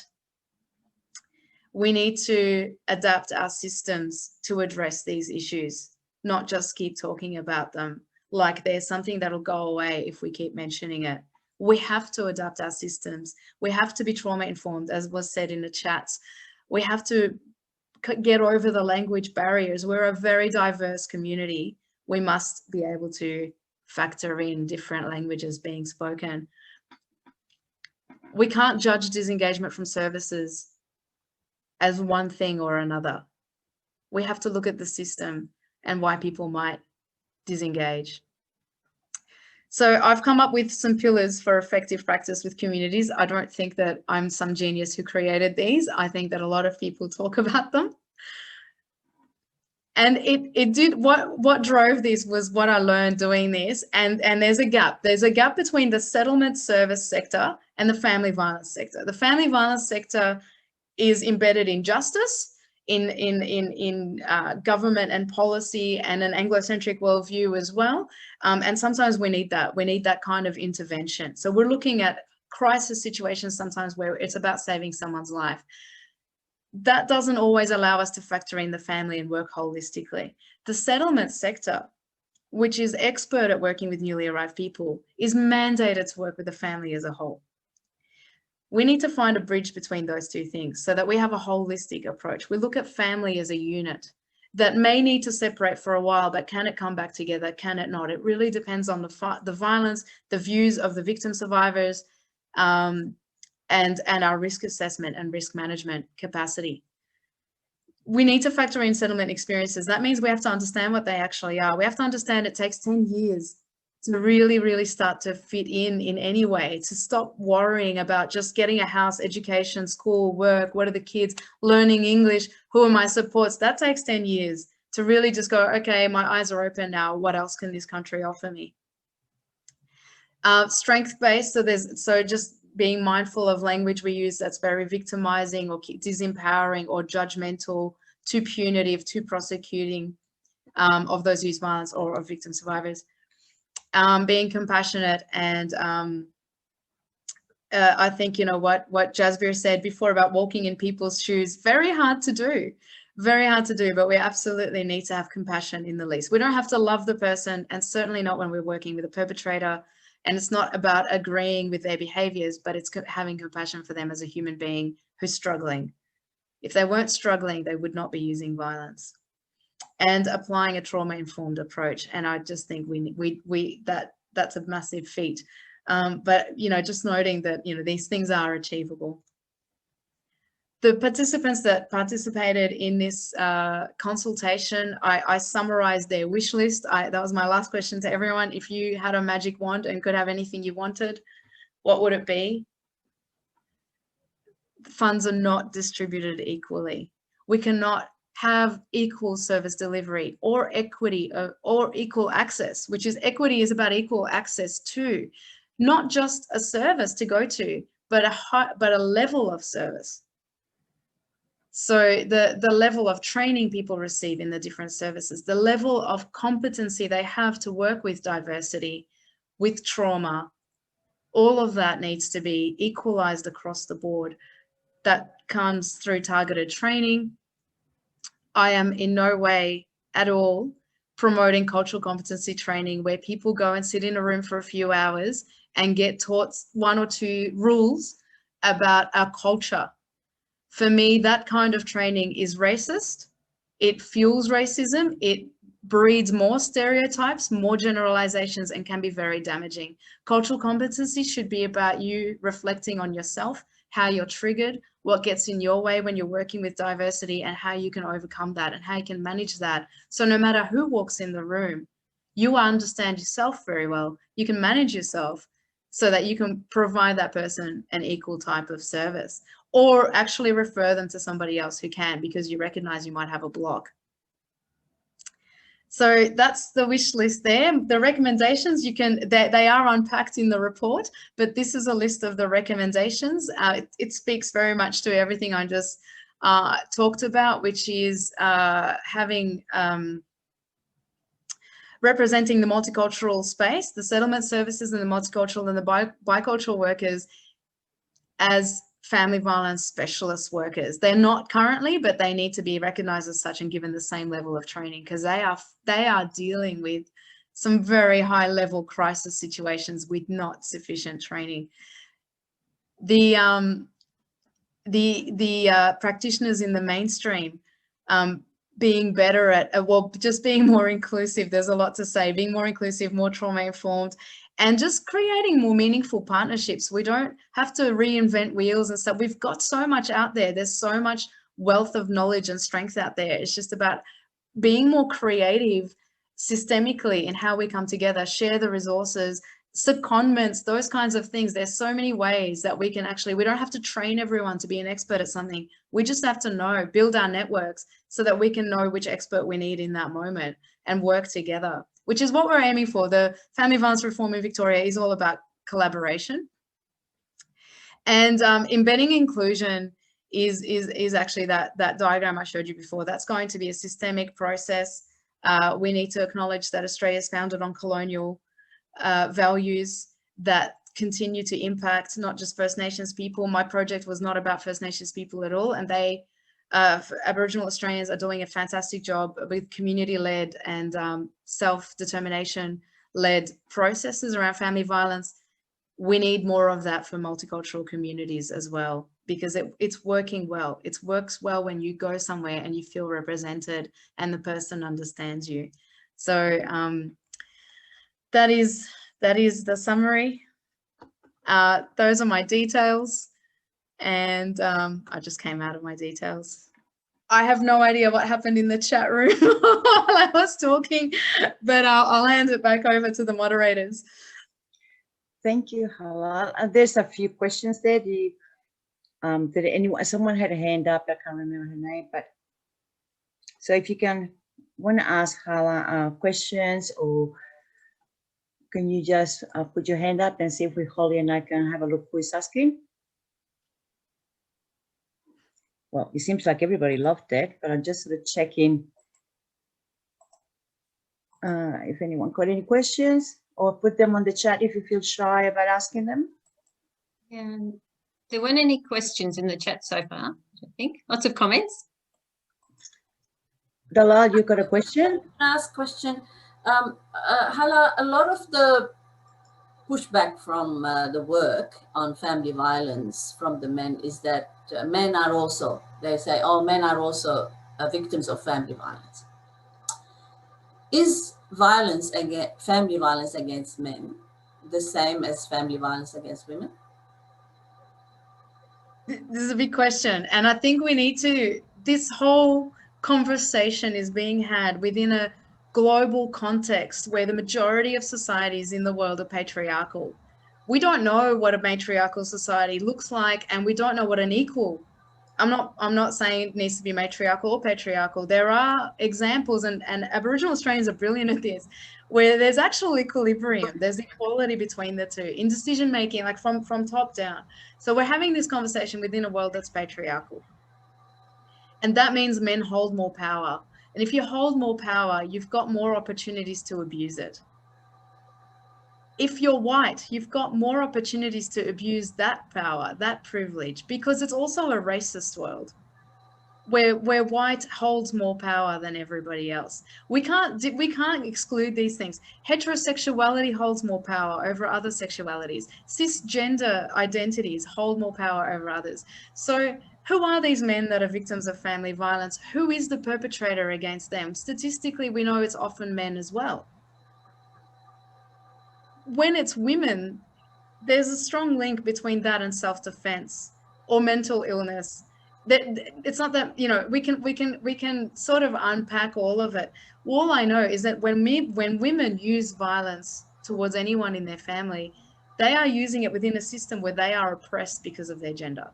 We need to adapt our systems to address these issues, not just keep talking about them like there's something that'll go away if we keep mentioning it. We have to adapt our systems. We have to be trauma informed, as was said in the chats. We have to get over the language barriers. We're a very diverse community. We must be able to factor in different languages being spoken. We can't judge disengagement from services as one thing or another. We have to look at the system and why people might disengage. So I've come up with some pillars for effective practice with communities. I don't think that I'm some genius who created these. I think that a lot of people talk about them. And it did, what drove this was what I learned doing this. And there's a gap. There's a gap between the settlement service sector and the family violence sector. The family violence sector is embedded in justice, in government and policy, and an Anglo-centric worldview as well. And sometimes we need that. We need that kind of intervention. So we're looking at crisis situations sometimes where it's about saving someone's life. That doesn't always allow us to factor in the family and work holistically. The settlement sector, which is expert at working with newly arrived people, is mandated to work with the family as a whole. We need to find a bridge between those two things so that we have a holistic approach. We look at family as a unit that may need to separate for a while, but can it come back together? Can it not? It really depends on the violence, the views of the victim survivors, and our risk assessment and risk management capacity. We need to factor in settlement experiences. That means we have to understand what they actually are. We have to understand it takes 10 years to really, really start to fit in any way, to stop worrying about just getting a house, education, school, work, what are the kids, learning English, who are my supports. That takes 10 years to really just go, okay, my eyes are open now. What else can this country offer me? Strength-based, so just being mindful of language we use that's very victimizing or disempowering or judgmental, too punitive, too prosecuting of those who use violence or of victim survivors. Being compassionate, and I think, you know, what Jasbir said before about walking in people's shoes, very hard to do, but we absolutely need to have compassion in the least. We don't have to love the person, and certainly not when we're working with a perpetrator. And it's not about agreeing with their behaviors, but it's having compassion for them as a human being who's struggling. If they weren't struggling, they would not be using violence. And applying a trauma-informed approach. And I just think that's a massive feat. But, you know, just noting that, you know, these things are achievable. The participants that participated in this consultation, I summarized their wish list. That was my last question to everyone. If you had a magic wand and could have anything you wanted, what would it be? Funds are not distributed equally. We cannot have equal service delivery or equity or equal access, which is equity is about equal access to, not just a service to go to, but a level of service. So the level of training people receive in the different services, the level of competency they have to work with diversity, with trauma, all of that needs to be equalized across the board. That comes through targeted training. I am in no way at all promoting cultural competency training where people go and sit in a room for a few hours and get taught 1 or 2 rules about our culture. For me, that kind of training is racist. It fuels racism. It breeds more stereotypes, more generalizations, and can be very damaging. Cultural competency should be about you reflecting on yourself, how you're triggered, what gets in your way when you're working with diversity, and how you can overcome that and how you can manage that. So no matter who walks in the room, you understand yourself very well. You can manage yourself so that you can provide that person an equal type of service, or actually refer them to somebody else who can, because you recognize you might have a block. So that's the wish list there. The recommendations, they are unpacked in the report, but this is a list of the recommendations. It speaks very much to everything I just talked about, which is having representing the multicultural space, the settlement services and the multicultural and the bicultural workers as family violence specialist workers. They're not currently, but they need to be recognized as such and given the same level of training, because they are dealing with some very high level crisis situations with not sufficient training. The practitioners in the mainstream being better at, well, just being more inclusive. There's a lot to say, being more inclusive, more trauma informed, and just creating more meaningful partnerships. We don't have to reinvent wheels and stuff. We've got so much out there. There's so much wealth of knowledge and strength out there. It's just about being more creative systemically in how we come together, share the resources, secondments, those kinds of things. There's so many ways that we can actually, we don't have to train everyone to be an expert at something. We just have to know, build our networks so that we can know which expert we need in that moment and work together, which is what we're aiming for. The family violence reform in Victoria is all about collaboration. And embedding inclusion is actually that diagram I showed you before. That's going to be a systemic process. We need to acknowledge that Australia is founded on colonial values that continue to impact not just First Nations people. My project was not about First Nations people at all, and they, Aboriginal Australians, are doing a fantastic job with community-led and self-determination-led processes around family violence. We need more of that for multicultural communities as well, because it's working well. It works well when you go somewhere and you feel represented and the person understands you. So that is the summary. Those are my details, and I just came out of my details. I have no idea what happened in the chat room while I was talking, but I'll hand it back over to the moderators. Thank you, Halal. There's a few questions there. Did anyone? Someone had a hand up. I can't remember her name, but so if you want to ask Halal questions, or can you just put your hand up and see if Holly and I can have a look who is asking? Well, it seems like everybody loved that, but I'm just sort of checking if anyone got any questions, or put them on the chat if you feel shy about asking them. And there weren't any questions in the chat so far, I think. Lots of comments. Dalal, you got a question? Last question. Hala, a lot of the pushback from the work on family violence from the men is that men are also, they say, oh, men are also victims of family violence. Is violence against family violence against men the same as family violence against women? This is a big question, and I think we need to, this whole conversation is being had within a global context where the majority of societies in the world are patriarchal. We don't know what a matriarchal society looks like, and we don't know what an equal, I'm not saying it needs to be matriarchal or patriarchal. There are examples, and Aboriginal Australians are brilliant at this, where there's actual equilibrium. There's equality between the two in decision making, like from top down. So we're having this conversation within a world that's patriarchal. And that means men hold more power. And if you hold more power, you've got more opportunities to abuse it. If you're white, you've got more opportunities to abuse that power, that privilege, because it's also a racist world where white holds more power than everybody else. We can't exclude these things. Heterosexuality holds more power over other sexualities. Cisgender identities hold more power over others. So who are these men that are victims of family violence? Who is the perpetrator against them? Statistically, we know it's often men as well. When it's women, there's a strong link between that and self-defense or mental illness. It's not that, you know, we can sort of unpack all of it. All I know is that when women use violence towards anyone in their family, they are using it within a system where they are oppressed because of their gender.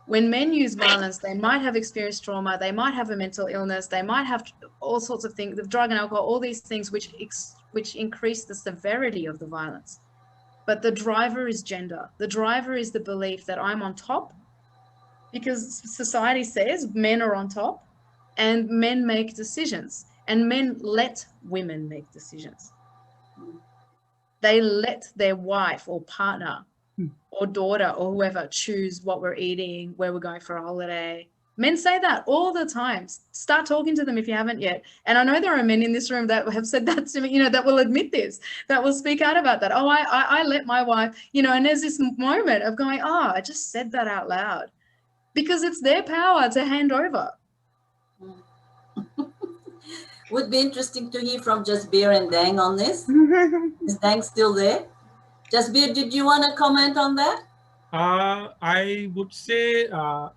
When men use violence, they might have experienced trauma, they might have a mental illness, they might have all sorts of things, drug and alcohol, all these things which increase the severity of the violence. But the driver is gender. The driver is the belief that I'm on top because society says men are on top and men make decisions, and men let women make decisions. They let their wife or partner or daughter or whoever choose what we're eating, where we're going for a holiday. Men say that all the time. Start talking to them if you haven't yet. And I know there are men in this room that have said that to me, you know, that will admit this, that will speak out about that. Oh, I let my wife, you know, and there's this moment of going, oh, I just said that out loud, because it's their power to hand over. Would be interesting to hear from Jasbir and Deng on this. Is Deng still there? Jasbir, did you want to comment on that? I would say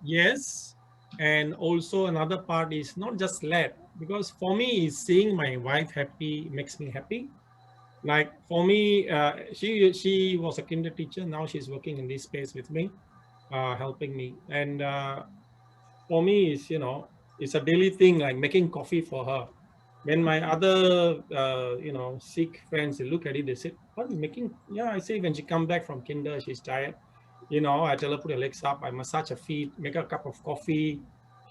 yes. And also another part is not just let, because for me, seeing my wife happy makes me happy. Like for me, she was a kinder teacher. Now she's working in this space with me, helping me. And for me, it's, you know, it's a daily thing, like making coffee for her. When my other, you know, Sikh friends, they look at it, they say, what are you making? Yeah, I say when she comes back from kinder, she's tired. You know, I tell her, put her legs up, I massage her feet, make her a cup of coffee.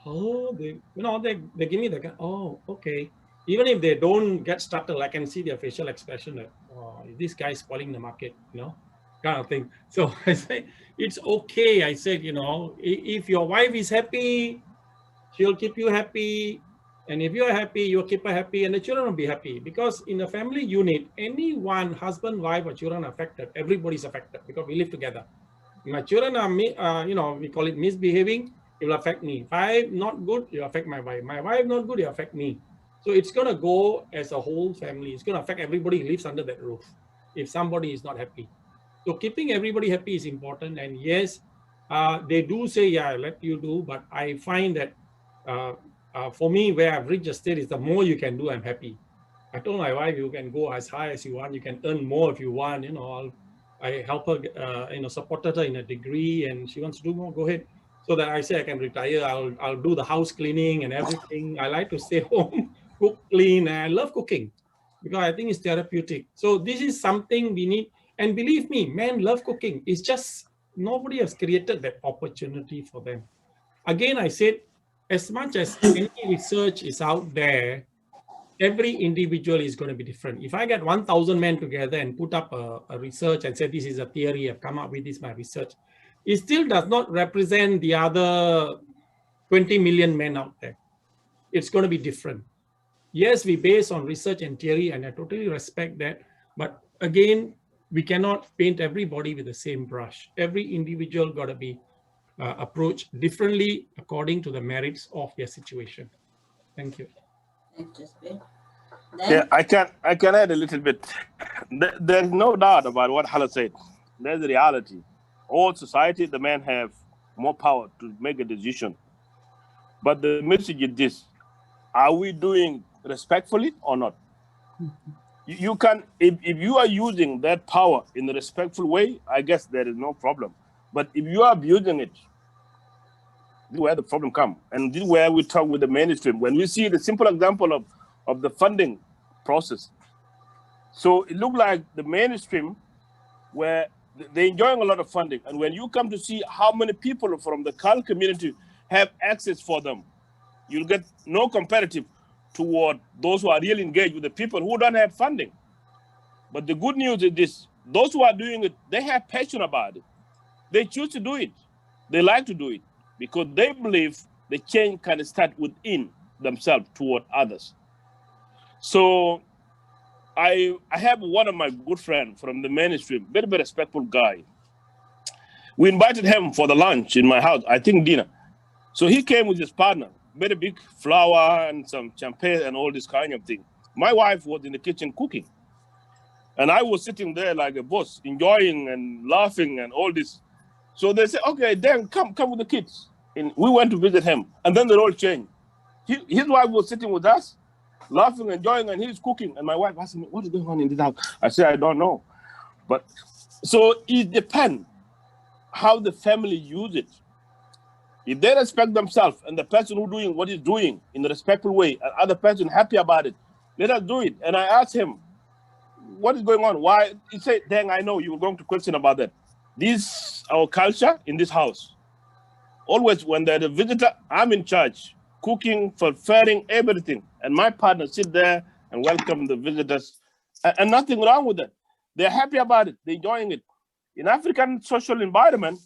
Oh, they, you know, they give me the, oh, okay. Even if they don't get started, I can see their facial expression that, oh, this guy is spoiling the market, you know, kind of thing. So I say, it's okay. I said, you know, if your wife is happy, she'll keep you happy. And if you're happy, you'll keep her happy, and the children will be happy. Because in a family unit, any one husband, wife, or children are affected. Everybody's affected because we live together. If my children are, you know, we call it misbehaving, it will affect me. If I'm not good, it will affect my wife. My wife not good, it will affect me. So it's going to go as a whole family. It's going to affect everybody who lives under that roof if somebody is not happy. So keeping everybody happy is important. And yes, they do say, yeah, let you do. But I find that for me, where I've reached a state is the more you can do, I'm happy. I told my wife, you can go as high as you want. You can earn more if you want. You know, I help her, you know, supported her in a degree, and she wants to do more, go ahead. So that I say I can retire. I'll do the house cleaning and everything. I like to stay home, cook, clean, and I love cooking because I think it's therapeutic. So this is something we need. And believe me, men love cooking. It's just nobody has created that opportunity for them. Again, I said, as much as any research is out there, every individual is going to be different. If I get 1,000 men together and put up a research and say, this is a theory, I've come up with this, my research, it still does not represent the other 20 million men out there. It's going to be different. Yes, we base on research and theory, and I totally respect that. But again, we cannot paint everybody with the same brush. Every individual got to be approached differently according to the merits of their situation. Thank you. Yeah, I can add a little bit. There's no doubt about what Hala said. There's the reality. All society, the men have more power to make a decision. But the message is this: are we doing respectfully or not? You can, if you are using that power in a respectful way, I guess there is no problem. But if you are abusing it, this is where the problem comes. And this is where we talk with the mainstream. When we see the simple example of the funding process. So it looked like the mainstream where they're enjoying a lot of funding. And when you come to see how many people from the CAL community have access for them, you'll get no comparative toward those who are really engaged with the people who don't have funding. But the good news is this: those who are doing it, they have passion about it. They choose to do it. They like to do it because they believe the change can start within themselves toward others. So I have one of my good friends from the mainstream, very, very respectful guy. We invited him for the lunch in my house, I think dinner. So he came with his partner, very big flour and some champagne and all this kind of thing. My wife was in the kitchen cooking. And I was sitting there like a boss, enjoying and laughing and all this. So they said, okay, then come with the kids. And we went to visit him. And then the role changed. His wife was sitting with us, laughing, enjoying, and he's cooking. And my wife asked me, what is going on in this house? I said, I don't know. But so it depends how the family use it. If they respect themselves and the person who doing what he's doing in a respectful way, and other person happy about it, let us do it. And I asked him, what is going on? Why? He said, Deng, I know you were going to question about that. This our culture in this house. Always when there's a visitor, I'm in charge, cooking, preparing, everything. And my partner sit there and welcome the visitors. And nothing wrong with that. They're happy about it. They're enjoying it. In African social environment,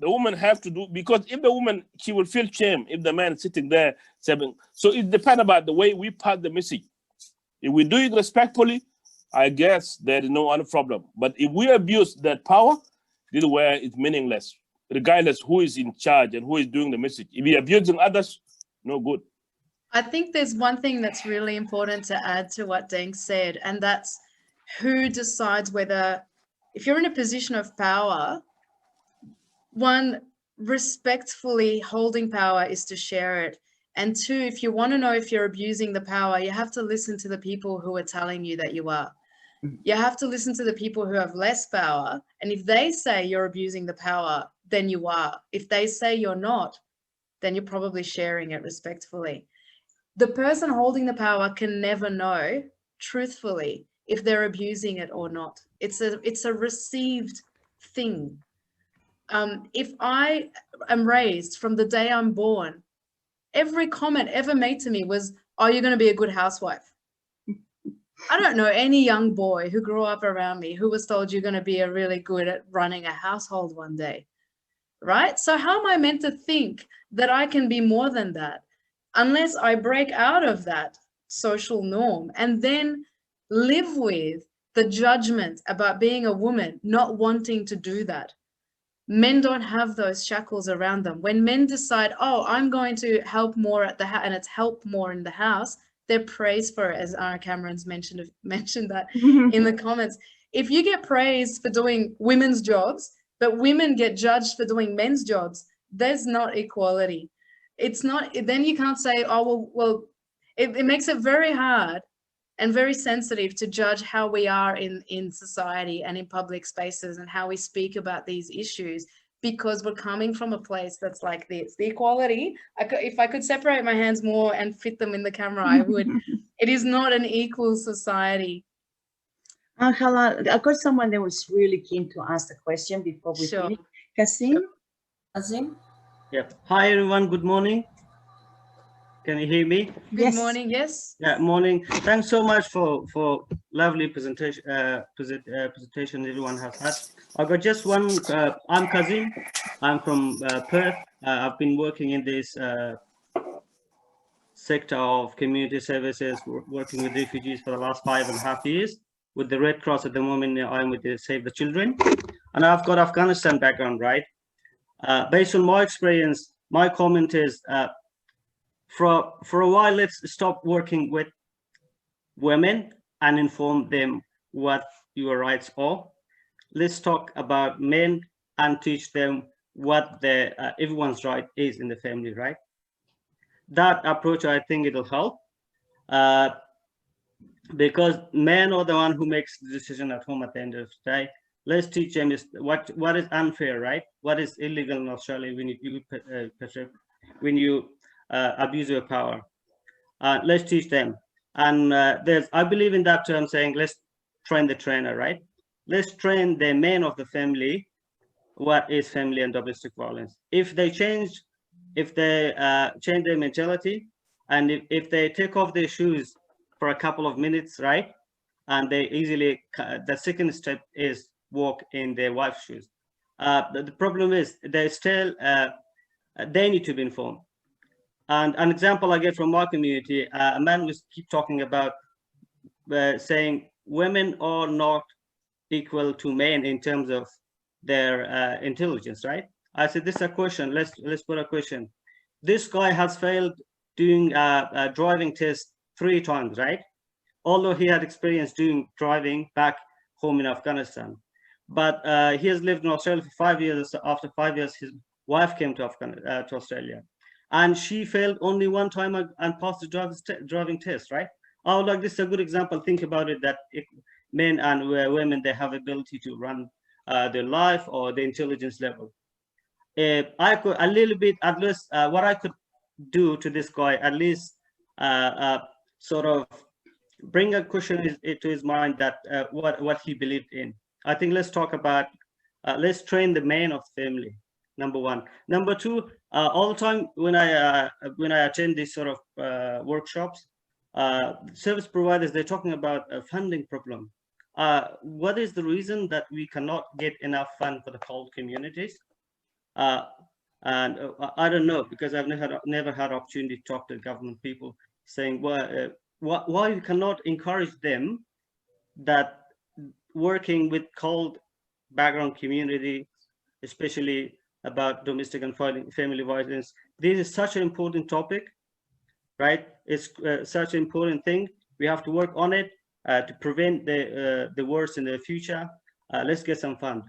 the woman have to do, because if the woman, she will feel shame if the man is sitting there saying. So it depends about the way we pass the message. If we do it respectfully, I guess there is no other problem. But if we abuse that power, this is where it's meaningless, regardless who is in charge and who is doing the message. If we're abusing others, no good. I think there's one thing that's really important to add to what Deng said, and that's who decides whether, if you're in a position of power, one, respectfully holding power is to share it. And two, if you want to know if you're abusing the power, you have to listen to the people who are telling you that you are. You have to listen to the people who have less power. And if they say you're abusing the power, then you are. If they say you're not, then you're probably sharing it respectfully. The person holding the power can never know truthfully if they're abusing it or not. It's a received thing. If I am raised from the day I'm born, every comment ever made to me was, "Oh, you're going to be a good housewife." I don't know any young boy who grew up around me who was told you're going to be really good at running a household one day, right? So how am I meant to think that I can be more than that unless I break out of that social norm and then live with the judgment about being a woman, not wanting to do that? Men don't have those shackles around them. When men decide, oh, I'm going to help more at the house, and it's help more in the house, they're praised for it, as Anna Cameron's mentioned that in the comments. If you get praised for doing women's jobs, but women get judged for doing men's jobs, there's not equality. It's not, then you can't say, oh, well, it makes it very hard and very sensitive to judge how we are in society and in public spaces and how we speak about these issues, because we're coming from a place that's like this. The equality, if I could separate my hands more and fit them in the camera, I would. It is not an equal society. Hello, I've got someone that was really keen to ask the question before we finish. Kasim? Azim? Yep. Hi, everyone. Good morning. Can you hear me? Good morning. Yes. Yeah, morning. Thanks so much for lovely presentation. Presentation everyone has had. I've got just one. I'm Kazim. I'm from Perth. I've been working in this sector of community services, working with refugees for the last 5.5 years. With the Red Cross at the moment, I'm with the Save the Children, and I've got Afghanistan background, right? Based on my experience, my comment is. For a while, let's stop working with women and inform them what your rights are. Let's talk about men and teach them what everyone's right is in the family, right? That approach, I think it'll help, because men are the one who makes the decision at home at the end of the day. Let's teach them what is unfair, right? What is illegal in Australia when you abuse your power. Let's teach them. And I believe in that term saying, let's train the trainer, right? Let's train the men of the family what is family and domestic violence. If they change their mentality, and if they take off their shoes for a couple of minutes, right? And they easily, the second step is walk in their wife's shoes. The problem is they still, they need to be informed. And an example I get from my community, a man was keep talking about saying women are not equal to men in terms of their intelligence, right? I said, this is a question. Let's put a question. This guy has failed doing a driving test 3 times, right? Although he had experience doing driving back home in Afghanistan, but he has lived in Australia for 5 years. After 5 years, his wife came to Australia. And she failed only 1 time and passed the driving test, right? Oh, like this is a good example. Think about it, that men and women, they have ability to run their life or the intelligence level. I could a little bit, at least what I could do to this guy, at least sort of bring a question to his mind that what he believed in. I think let's talk about, let's train the men of the family. Number one. Number two, all the time when I attend these sort of workshops, service providers, they're talking about a funding problem. What is the reason that we cannot get enough fund for the cold communities? And I don't know, because I've never had opportunity to talk to government people saying why we cannot encourage them that working with cold background community, especially about domestic and family violence. This is such an important topic, right? It's such an important thing. We have to work on it to prevent the worst in the future. Let's get some fund.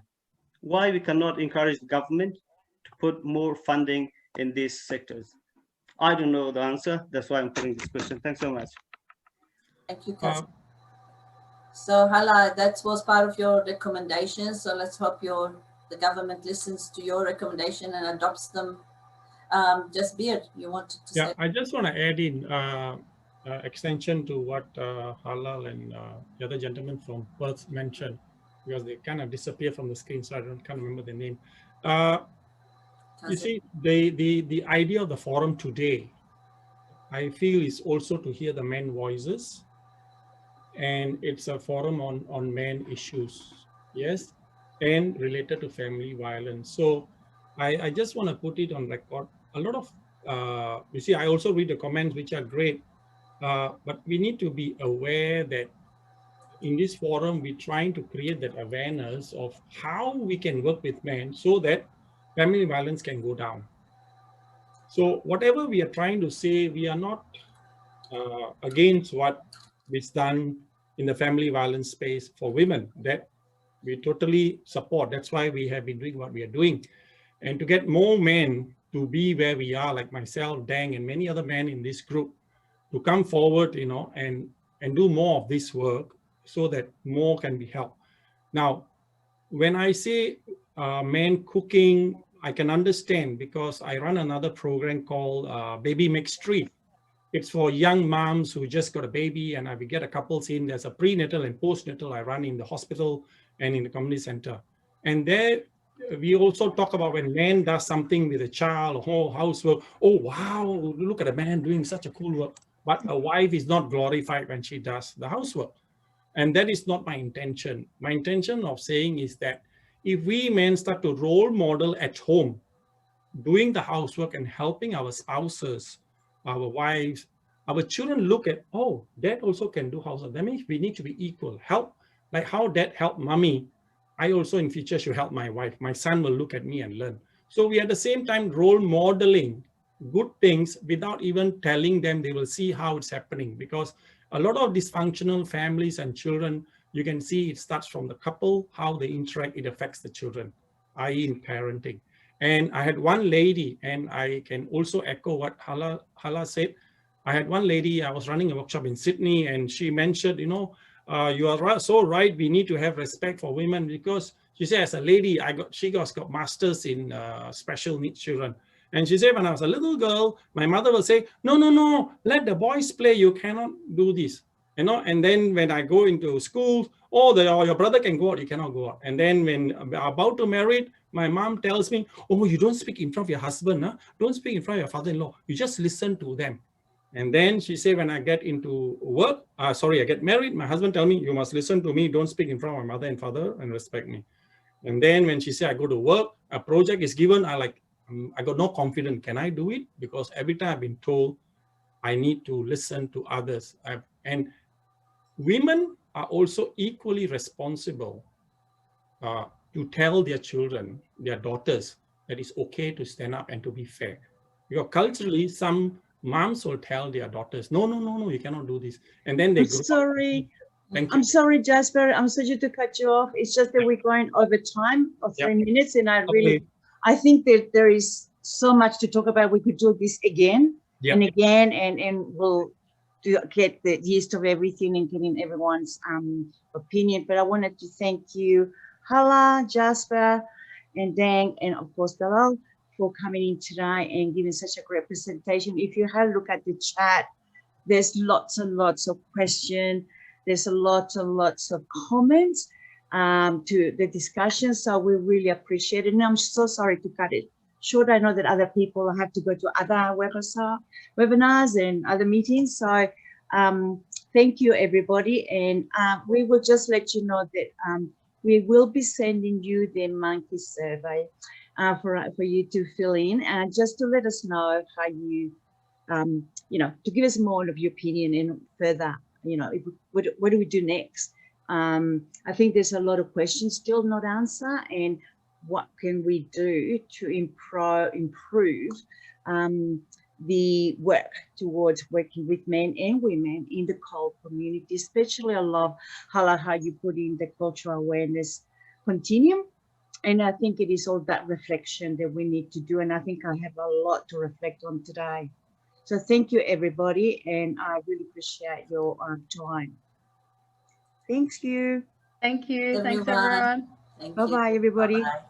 Why we cannot encourage the government to put more funding in these sectors? I don't know the answer. That's why I'm putting this question. Thanks so much. Thank you, Kaz. So Hala, that was part of your recommendations. So let's hope the government listens to your recommendation and adopts them. Jasbir, you wanted to say? I just want to add in extension to what Halal and the other gentleman from Perth mentioned, because they kind of disappear from the screen, so I can't remember the name. You see, the idea of the forum today, I feel, is also to hear the men voices, and it's a forum on men issues, yes, and related to family violence. So I just want to put it on record. A lot of, you see, I also read the comments, which are great, but we need to be aware that in this forum, we're trying to create that awareness of how we can work with men so that family violence can go down. So whatever we are trying to say, we are not against what is done in the family violence space for women. That we totally support. That's why we have been doing what we are doing. And to get more men to be where we are, like myself, Deng, and many other men in this group, to come forward, you know, and do more of this work so that more can be helped. Now, when I say men cooking, I can understand, because I run another program called Baby Makes Street. It's for young moms who just got a baby, and we get a couples in. There's a prenatal and postnatal I run in the hospital and in the community center. And there we also talk about when man does something with a child or housework. Oh, wow, look at a man doing such a cool work. But a wife is not glorified when she does the housework. And that is not my intention. My intention of saying is that if we men start to role model at home, doing the housework and helping our spouses, our wives, our children look at, oh, dad also can do housework. That means we need to be equal. Help, like how dad helped mommy, I also in future should help my wife. My son will look at me and learn. So we at the same time role modeling good things without even telling them. They will see how it's happening, because a lot of dysfunctional families and children, you can see it starts from the couple, how they interact, it affects the children, i.e. in parenting. And I had one lady, and I can also echo what Hala said. I had one lady, I was running a workshop in Sydney, and she mentioned, you know, you are so right, we need to have respect for women, because she said, as a lady, she got masters in special needs children. And she said, when I was a little girl, my mother will say, no, no, no, let the boys play, you cannot do this. You know, and then when I go into school, oh, your brother can go out, you cannot go out. And then when I'm about to marry, my mom tells me, oh, you don't speak in front of your husband, huh? Don't speak in front of your father-in-law, you just listen to them. And then she said, when I get into work, I get married, my husband tell me, you must listen to me, don't speak in front of my mother and father, and respect me. And then when she said, I go to work, a project is given, I got no confidence, can I do it? Because every time I've been told I need to listen to others. And women are also equally responsible to tell their children, their daughters, that it's okay to stand up and to be fair. Because culturally, some moms will tell their daughters, no, no, no, no, you cannot do this. And then they grow sorry. Thank you. I'm sorry, Jasbir. I'm sorry to cut you off. It's just that we're going over time of 3 minutes, and I think that there is so much to talk about. We could do this again and again, and we'll get the gist of everything and getting everyone's opinion. But I wanted to thank you, Hala, Jasbir, and Deng, and of course Dalal, for coming in today and giving such a great presentation. If you have a look at the chat, there's lots and lots of questions. There's a lots and lots of comments to the discussion. So we really appreciate it. And I'm so sorry to cut it short. I know that other people have to go to other webinars and other meetings. So thank you, everybody. And we will just let you know that we will be sending you the monkey survey for you to fill in, and just to let us know how you, to give us more of your opinion and further, what do we do next? I think there's a lot of questions still not answered, and what can we do to improve the work towards working with men and women in the CALD community. Especially I love how you put in the cultural awareness continuum, and I think it is all that reflection that we need to do, and I think I have a lot to reflect on today. So thank you, everybody, and I really appreciate your time. Thank you. Thank you. Thanks, Everyone. everyone. Thank Bye-bye, you. everybody. Bye-bye.